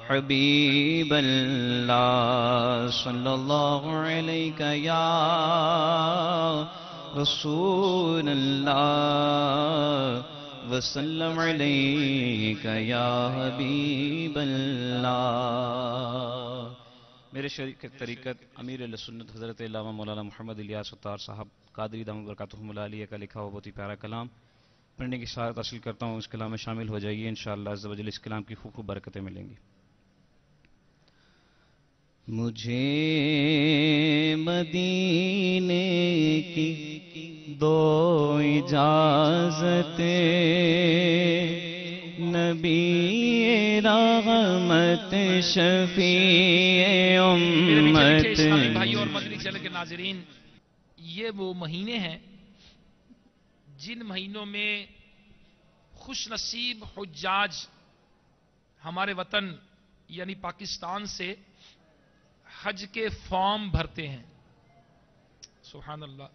حبیب اللہ صلی اللہ علیہ یا رسول اللہ وسلم علیک یا حبیب اللہ۔ میرے شریک طریقت امیر اہل سنت حضرت علامہ مولانا محمد الیاس ستار صاحب قادری دامت برکاتہم العالیہ کا لکھا ہوا بہت ہی پیارا کلام پڑھنے کی سعادت حاصل کرتا ہوں، اس کلام میں شامل ہو جائیے، انشاءاللہ عز و جل اس کلام کی خوب خوب برکتیں ملیں گی۔ مجھے مدینے کی دو اجازت نبی رحمت شفیع امت۔ اسلامی بھائیوں اور مدنی چینل کے ناظرین، یہ وہ مہینے ہیں جن مہینوں میں خوش نصیب حجاج ہمارے وطن یعنی پاکستان سے حج کے فارم بھرتے ہیں۔ سبحان اللہ،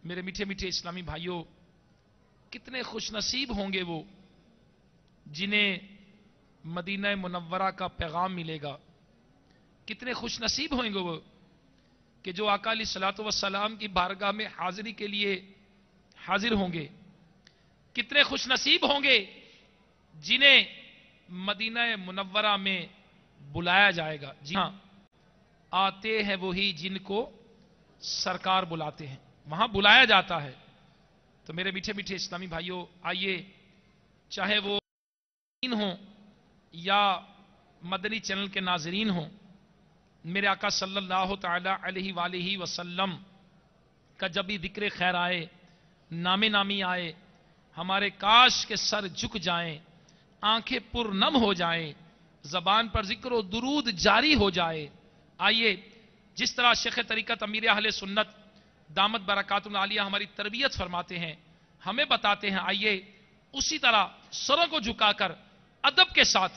میرے میٹھے میٹھے اسلامی بھائیوں، کتنے خوش نصیب ہوں گے وہ جنہیں مدینہ منورہ کا پیغام ملے گا، کتنے خوش نصیب ہوں گے وہ کہ جو آقا علیہ الصلوۃ والسلام کی بارگاہ میں حاضری کے لیے حاضر ہوں گے، کتنے خوش نصیب ہوں گے جنہیں مدینہ منورہ میں بلایا جائے گا۔ جی ہاں، آتے ہیں وہی جن کو سرکار بلاتے ہیں، وہاں بلایا جاتا ہے۔ تو میرے میٹھے میٹھے اسلامی بھائیوں، آئیے، چاہے وہ ہوں یا مدنی چینل کے ناظرین ہوں، میرے آقا صلی اللہ تعالی علیہ وآلہ وسلم کا جب بھی ذکر خیر آئے، نام نامی آئے، ہمارے کاش کے سر جھک جائیں، آنکھیں پر نم ہو جائیں، زبان پر ذکر و درود جاری ہو جائے۔ آئیے، جس طرح شیخ طریقت امیر اہل سنت دامت برکاتہم العالیہ ہماری تربیت فرماتے ہیں، ہمیں بتاتے ہیں، آئیے اسی طرح سروں کو جھکا کر ادب کے ساتھ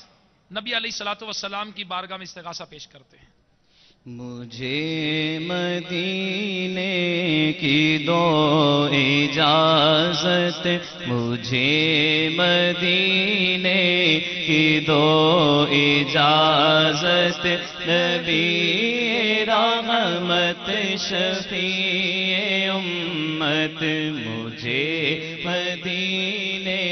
نبی علیہ الصلوۃ والسلام کی بارگاہ میں استغاثہ پیش کرتے ہیں۔ مجھے مدینے کی دو اجازت، مجھے مدینے کی دو اجازت، نبی رحمت شفیع امت، مجھے مدینے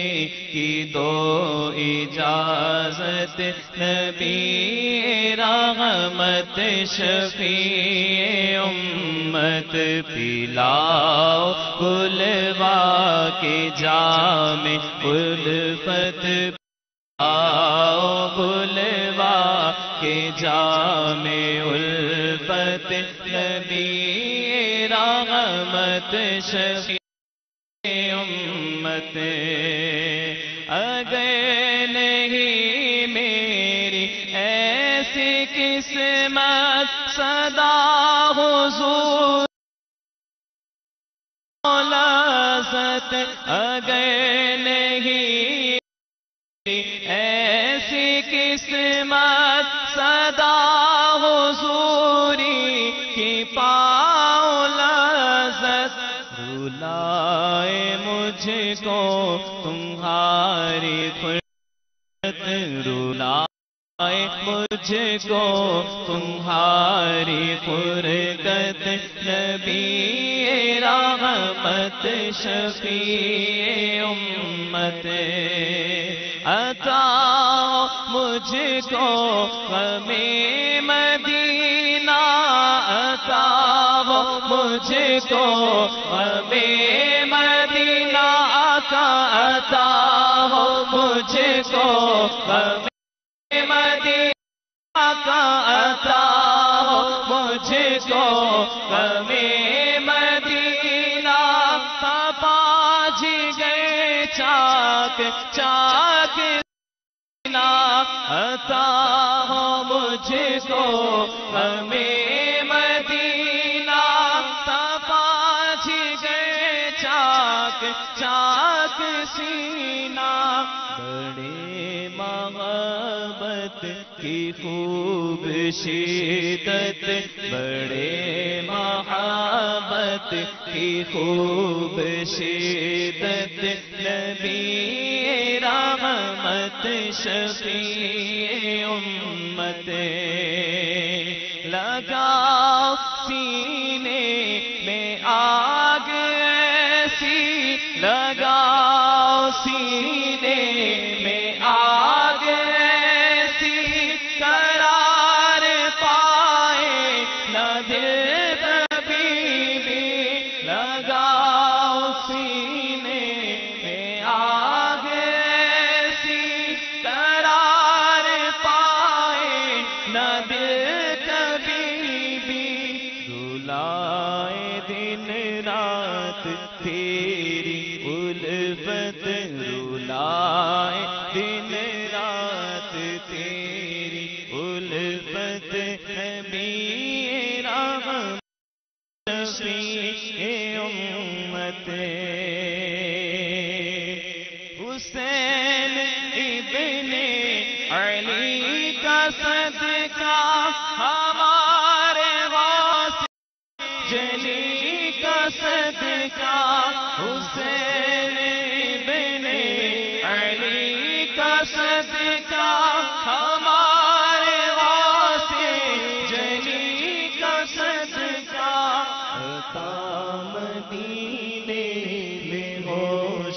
کی دو اجازت، نبی رحمت شفیع امت، پلاؤ بلوا کے جام الفت، پلاؤ بلوا کے جام الفت، نبی رحمت شفیع امت۔ اگر نہیں میری ایسی قسمت، صدا حضور لذت، اگر نہیں ایسی قسمت، صدا حضوری کی پاؤ لذت، رلائے مجھ کو تمہاری فرقت، رلائے مجھ کو تمہاری فرقت، نبی رحمت شفیع امت، عطا مجھ کو غم مدینہ، عطا مجھ کو غم مدینہ، آقا عطا مجھ کو غم مدینہ، آقا عطا مجھ کو غم مدینہ، پاج گئے چاک چاک عطا مجھ کو غم مدینہ، پاج گئے چاک چاک پاک سینہ بڑے محبت کی خوب شدت بڑے محبت کی خوب شدت نبی رحمت شفیع امت لگاؤ سینے میں آگ ایسی لگاؤ سینے میں آگ ایسی قرار پائے نہ دل کبھی بھی لگاؤ سینے میں آگ ایسی قرار پائے نہ دل کبھی بھی رلائے دن رات تیری الفت رلائے دن رات تیری الفت نبی رحمت شفیع امت حسین ابن علی کا صدقہ ہمارے غوث جلی کا صدقہ حسین ابن علی کا صدقہ ہمارے غوث جلی کا صدقہ عطا مدینے میں ہو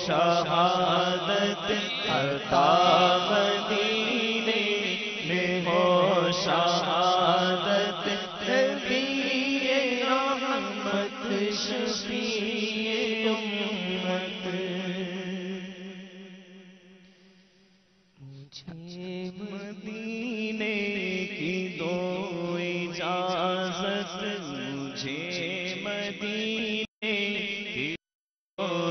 شہادت عطا مدینے میں ہو شہادت نبی رحمت شفیع امت مجھے مدینے کی دو اجازت مجھے مدینے کی دو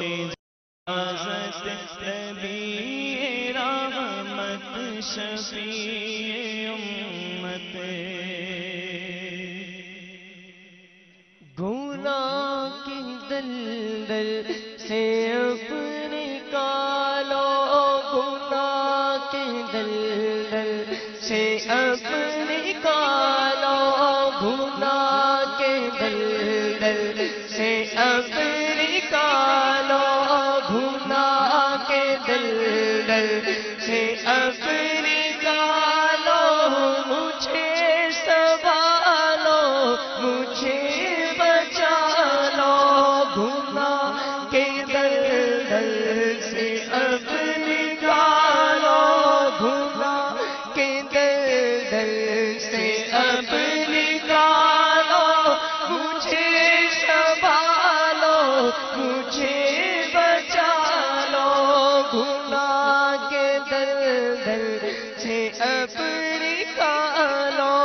اجازت نبی رحمت شفیع امت گناہ کی دلدل سے اپنے نکالو گناہ کی دلدل سے اپنے نکالو گناہ کے دلدل سے اپنے نکالو گناہ کے دلدل سے اپنے نکالو مجھے سنبھالو مجھے بچا لو گناہ کے دلدل سے اپنے نکالو گناہ کے دلدل سے اپنے نکالو مجھے سنبھالو مجھے بچا لو گناہ کے دلدل سے اپنے نکالو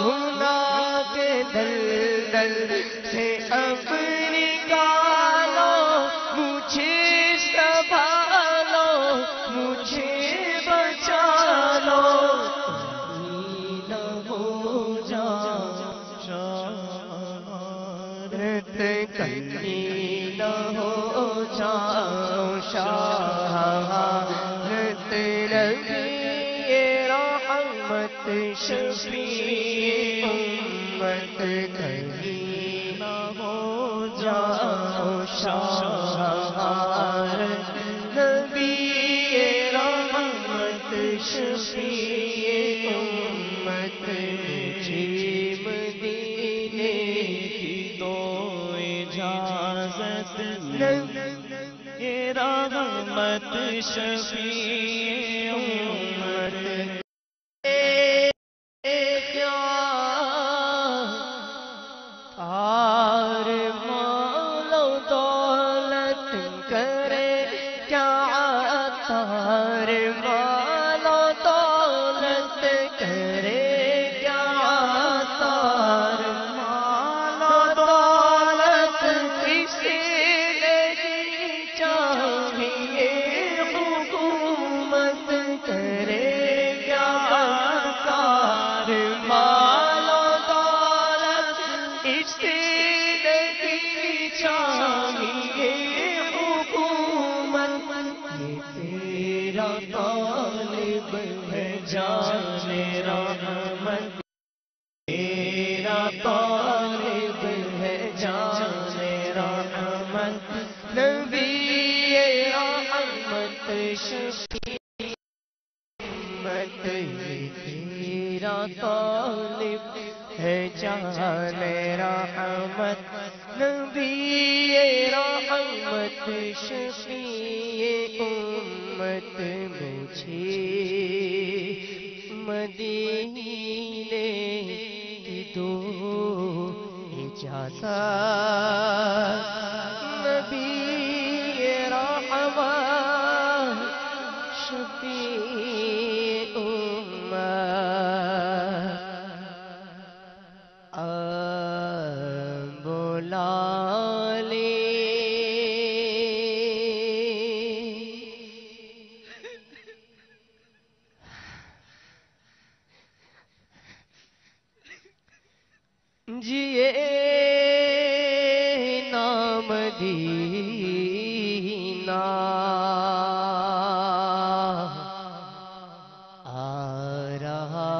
گناہ کے دلدل سے اپنے نکالو مجھے سنبھالو مجھے بچا لو نہ ہو جا شہادت کہیں نہ ہو جا شہادت نبی رحمت شفیع امت کہیں نہ ہو جا شہادت نبی رحمت شفیع امت مجھے مدینے کی دو اجازت نبی رحمت شفیع امت تار مال و دولت کرے کیا تار مال و دولت کرے کیا تار مال و دولت کسی نہیں چاہیے حکومت کرے کیا تار مال و دولت کسی نہیں چاہیے حکومت میرا طالب ہے جان رحمت، میرا طالب ہے جان رحمت، نبی رحمت شفیع امت، میرا طالب ہے جان رحمت، نبی رحمت شفیع امت، مجھے مدینے کی دو اجازت، نبی رحمت شفیع امت، بولا جیے نام مدینہ آ رہا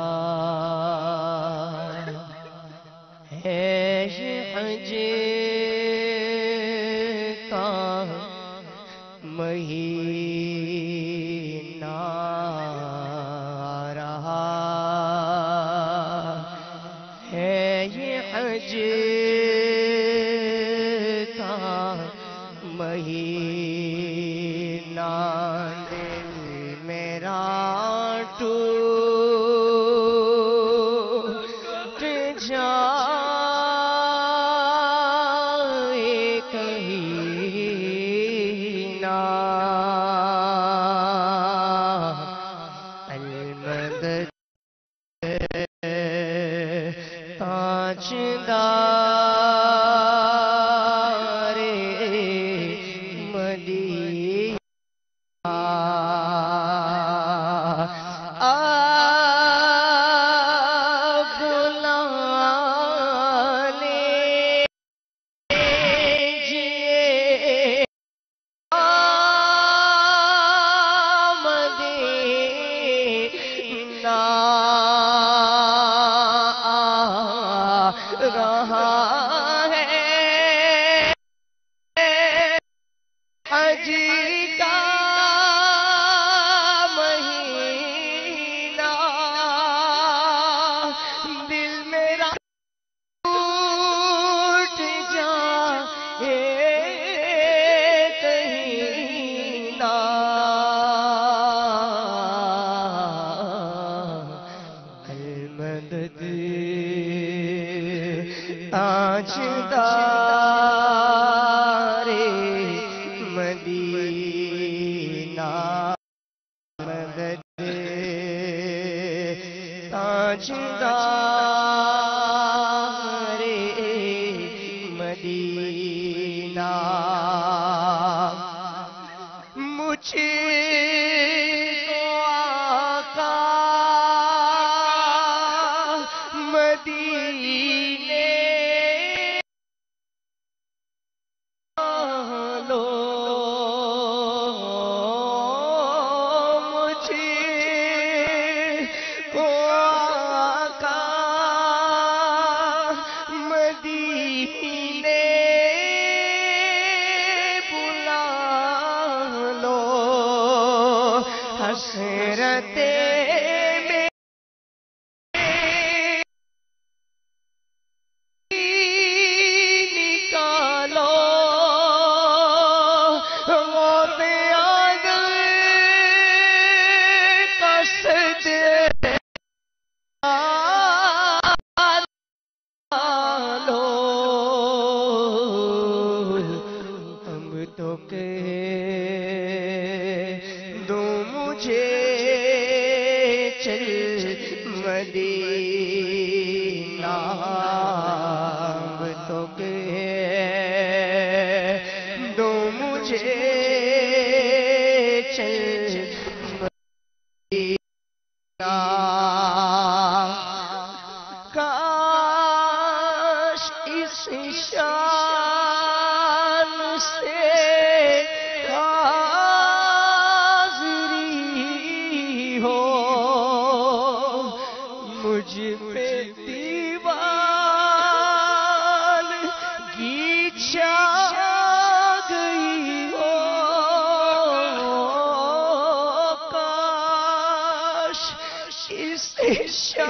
ہے حج کا مہینہ، آ رہا حج کا مہینہ، دل میرا ٹوٹ جائے کہیں نہ، المدد تاجدار مدینہ، بلا لیجیے مدینہ، رہا ہے حج کا مہینہ، دل میرا ٹوٹ جائے کہیں نہ، المدد تاجدار مدینہ، مدد تاجدار مدینہ، مجھے کو آقا مدینے لو، مجھے کو آقا مدینے بلا لو، حسرت تو کہہ دو مجھے چل مدینہ، تو کہہ دو مجھے چل مدینہ، کاش اس شان سے حاضری شان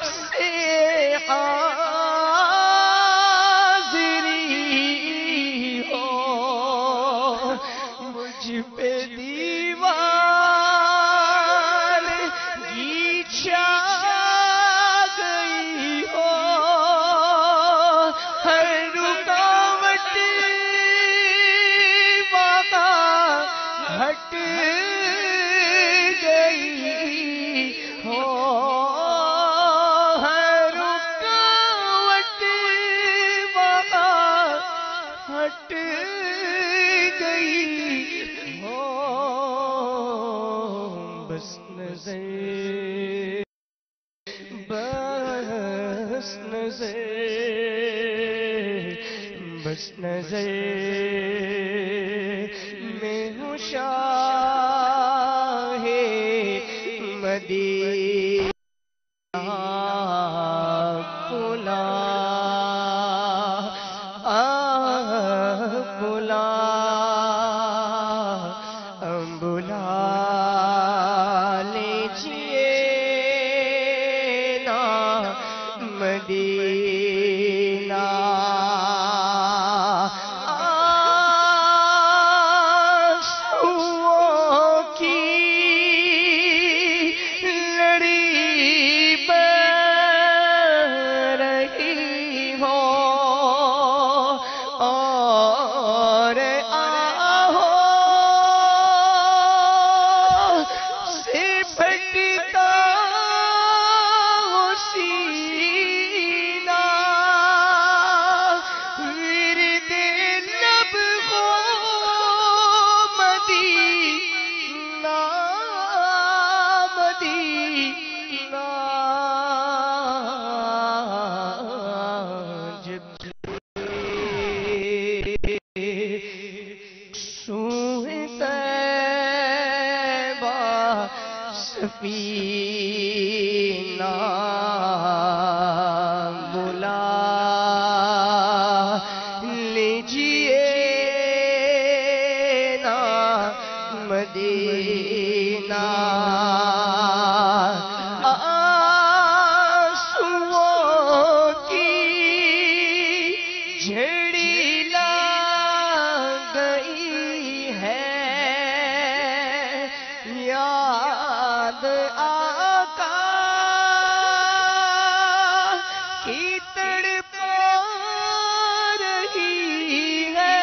سے حاضری ہو، مجھ پہ دیوار گیچا گئی ہو، ہر رکاوٹ وہاں ہٹ گئی ہو، ہر رکاوٹ وہاں ہٹ گئی ہو، بس نظر بس نظر بس نظر میں ہوں شاہ مدینہ، بلا بلا بلا لیجیے نا مدینہ، آنسوؤں کی لڑی بہ رہی ہو، اور آہوں سے پھٹتا ہوں سینہ، ورد لب ہو مدینہ مدینہ، جب سوئے طیبہ سفینہ، بلا لیجیے نا مدینہ، آنسوؤں کی جھڑی لگ گئی ہے، یاد آقا کی تڑپ رہی ہے،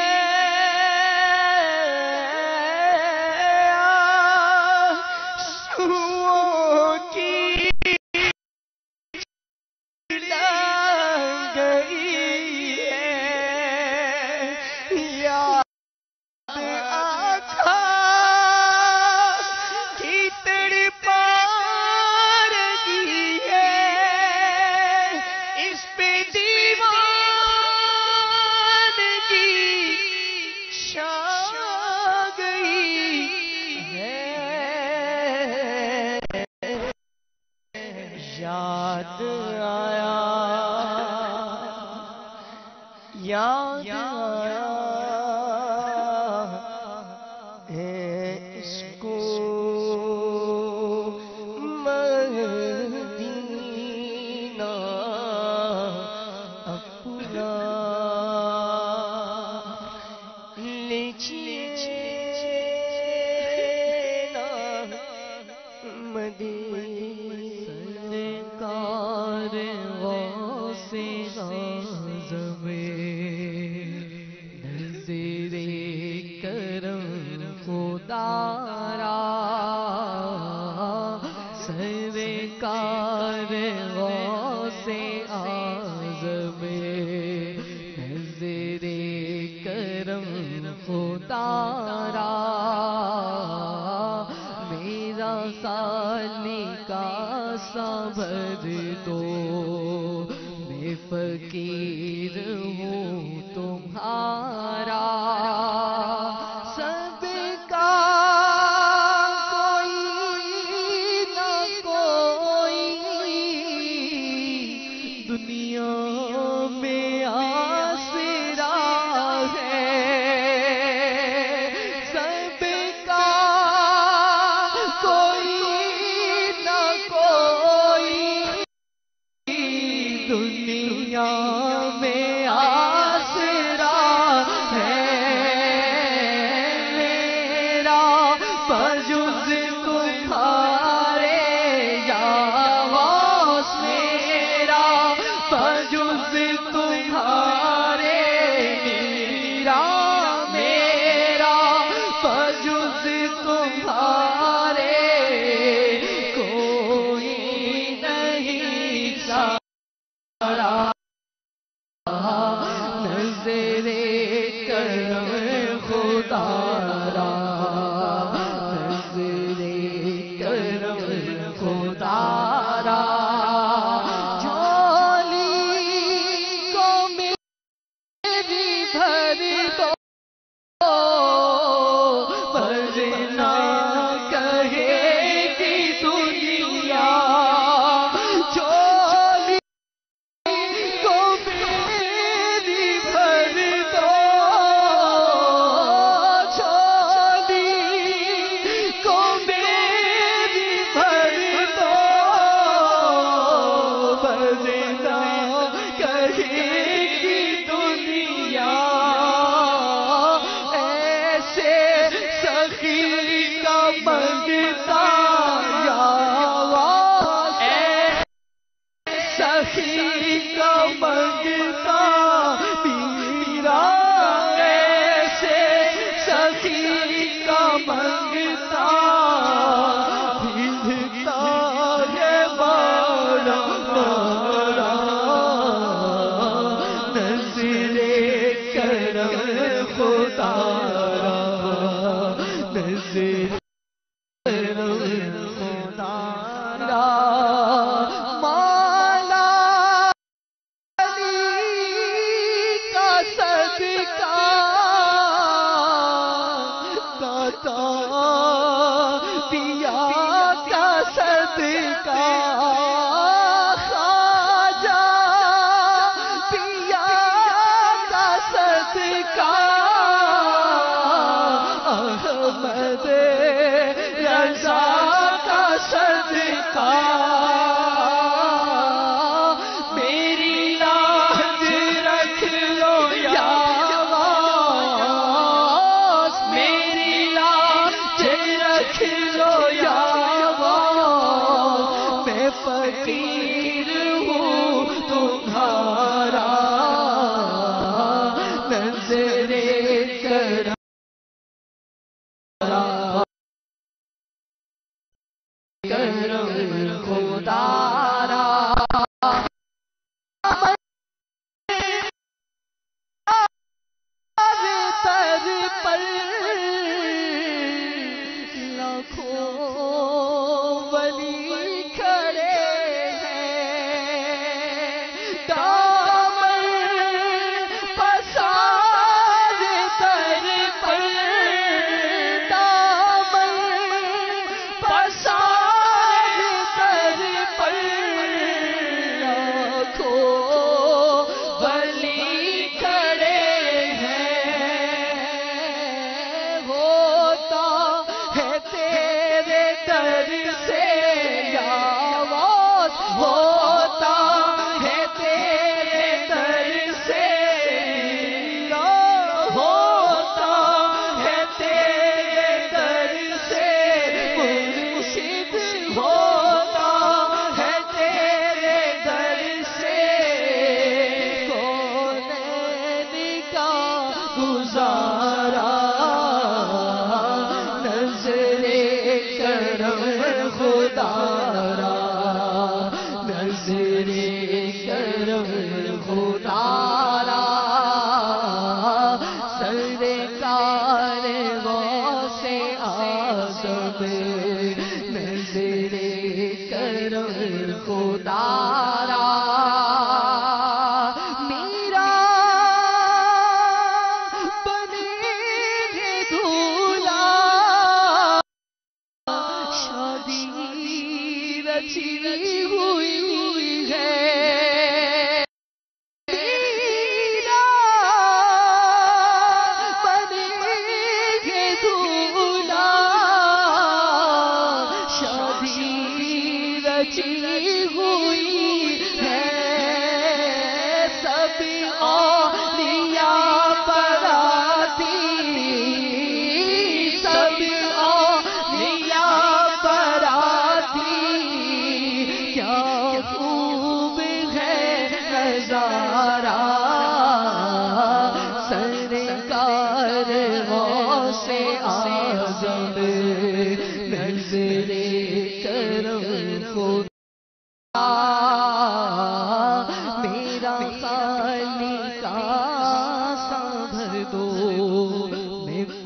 آنسوؤں کی لگ گئی ہے، یاد آقا کی تڑپ رہی ہے، اس پہ دیوانگی چھا گئی ہے، یاد آیا یاد آیا ہے اس کو مدینہ اپنا، لیجیے نا مدینہ، سرکار غوث اعظم نظر کرم خدا را، سرکار غوث اعظم نظر کرم خدا را، میرا خالی کا صبر دو، میں فقیر ہوں تمہارا، سب کا کوئی نہ کوئی دنیا میں آسرا ہے، سب کا کوئی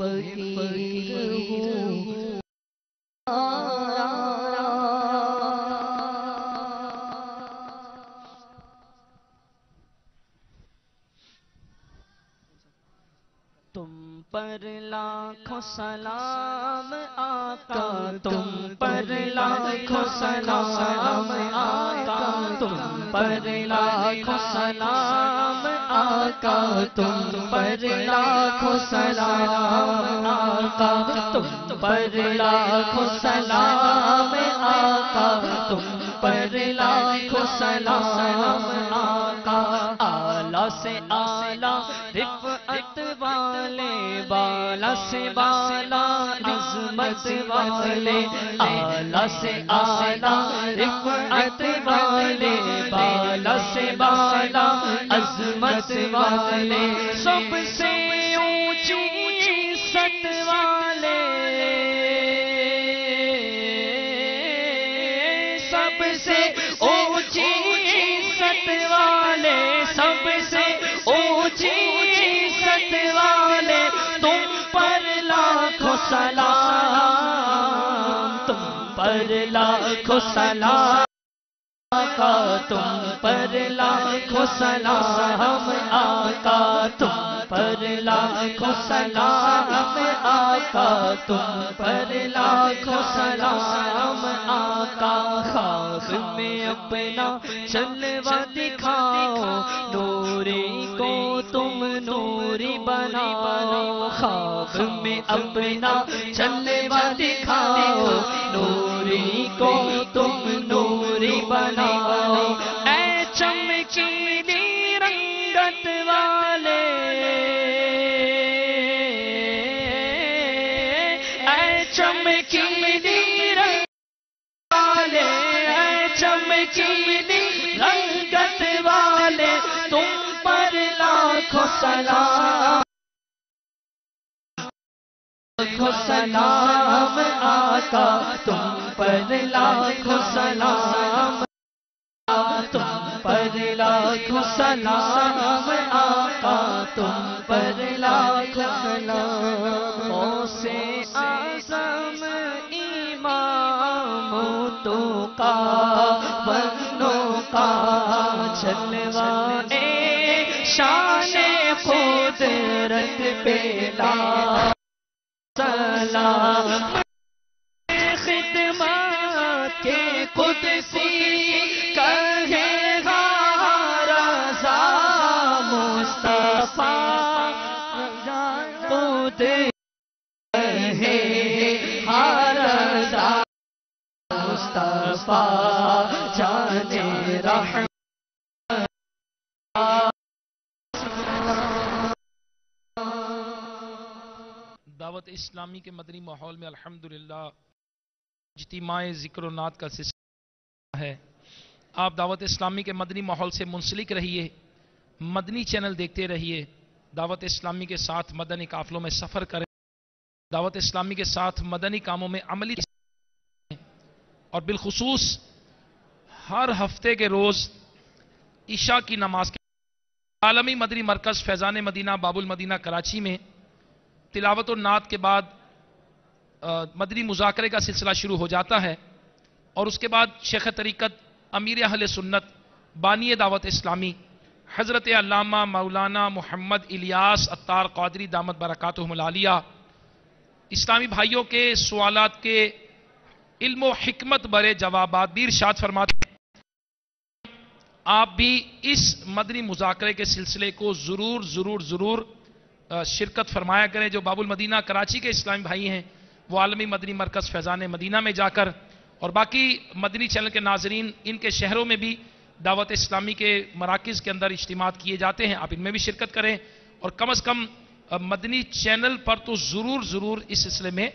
فقیر فقیر ہوں تم پر لاکھوں سلام آقا، تم پر لاکھوں سلام آقا، تم پر لاکھوں سلام آقا، تم پر لاکھوں سلام آقا، تم پر لاکھوں سلام آقا، تم پر لاکھوں سلام آقا، اعلیٰ سے اعلیٰ رفعت والے، بالا سے بالا عظمت والے، اعلیٰ سے اعلیٰ رفعت والے، بالا سے بالا عظمت والے، سب سے اونچی عزت والے، سب سے اونچی عزت والے، سب سے اونچی عزت والے، تم پر لاکھوں سلام، تم پر لاکھوں سلام آقا، تم پر لاکھوں سلام آقا، تم پر لاکھوں سلام آقا، تم پر لاکھوں سلام آقا، خواب میں اپنا جلوہ دکھاؤ، نوری کو تم نوری بناؤ، خواب میں اپنا جلوہ دکھاؤ، نوری کو تم نوری بناؤ، اے چمکیلی رنگت والے، اے چمکیلی رنگت والے، اے چمکیلی رنگت والے، تم پر لاکھوں سلام، لاکھوں سلام آقا، تم پر لاکھوں سلام، تم پر لاکھوں سلام آقا، تم پر لاکھوں سلام، غوث اعظم امام توقا بنو کا جلوہ شان قدرت پہ لا سلام، خدمت کے قدسی کہے گا رضا مصطفیٰ، خود کہے گا رضا مصطفیٰ، جانے رحم دعوت اسلامی کے مدنی ماحول میں الحمدللہ اجتماع ذکر و نعت کا سلسلہ ہے۔ آپ دعوت اسلامی کے مدنی ماحول سے منسلک رہیے، مدنی چینل دیکھتے رہیے، دعوت اسلامی کے ساتھ مدنی قافلوں میں سفر کریں، دعوت اسلامی کے ساتھ مدنی کاموں میں عملی اور بالخصوص ہر ہفتے کے روز عشاء کی نماز کے عالمی مدنی مرکز فیضان مدینہ باب المدینہ کراچی میں تلاوت و نعت کے بعد مدنی مذاکرے کا سلسلہ شروع ہو جاتا ہے، اور اس کے بعد شیخ طریقت امیر اہل سنت بانی دعوت اسلامی حضرت علامہ مولانا محمد الیاس عطار قادری دامت برکاتہم العالیہ اسلامی بھائیوں کے سوالات کے علم و حکمت برے جوابات بھی ارشاد فرماتے ہیں۔ آپ بھی اس مدنی مذاکرے کے سلسلے کو ضرور شرکت فرمایا کریں۔ جو باب المدینہ کراچی کے اسلامی بھائی ہیں وہ عالمی مدنی مرکز فیضان مدینہ میں جا کر، اور باقی مدنی چینل کے ناظرین ان کے شہروں میں بھی دعوت اسلامی کے مراکز کے اندر اجتماعات کیے جاتے ہیں، آپ ان میں بھی شرکت کریں، اور کم از کم مدنی چینل پر تو ضرور اس سلسلے میں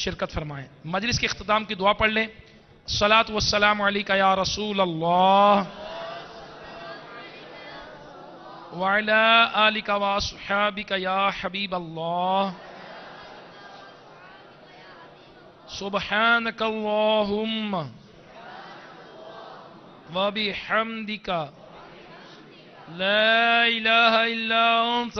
شرکت فرمائیں۔ مجلس کے اختتام کی دعا پڑھ لیں۔ الصلاۃ والسلام علیکہ یا رسول اللہ وعلی آلک واصحابک یا حبیب اللہ، سبحانک اللہم وبحمدک لا الہ الا انت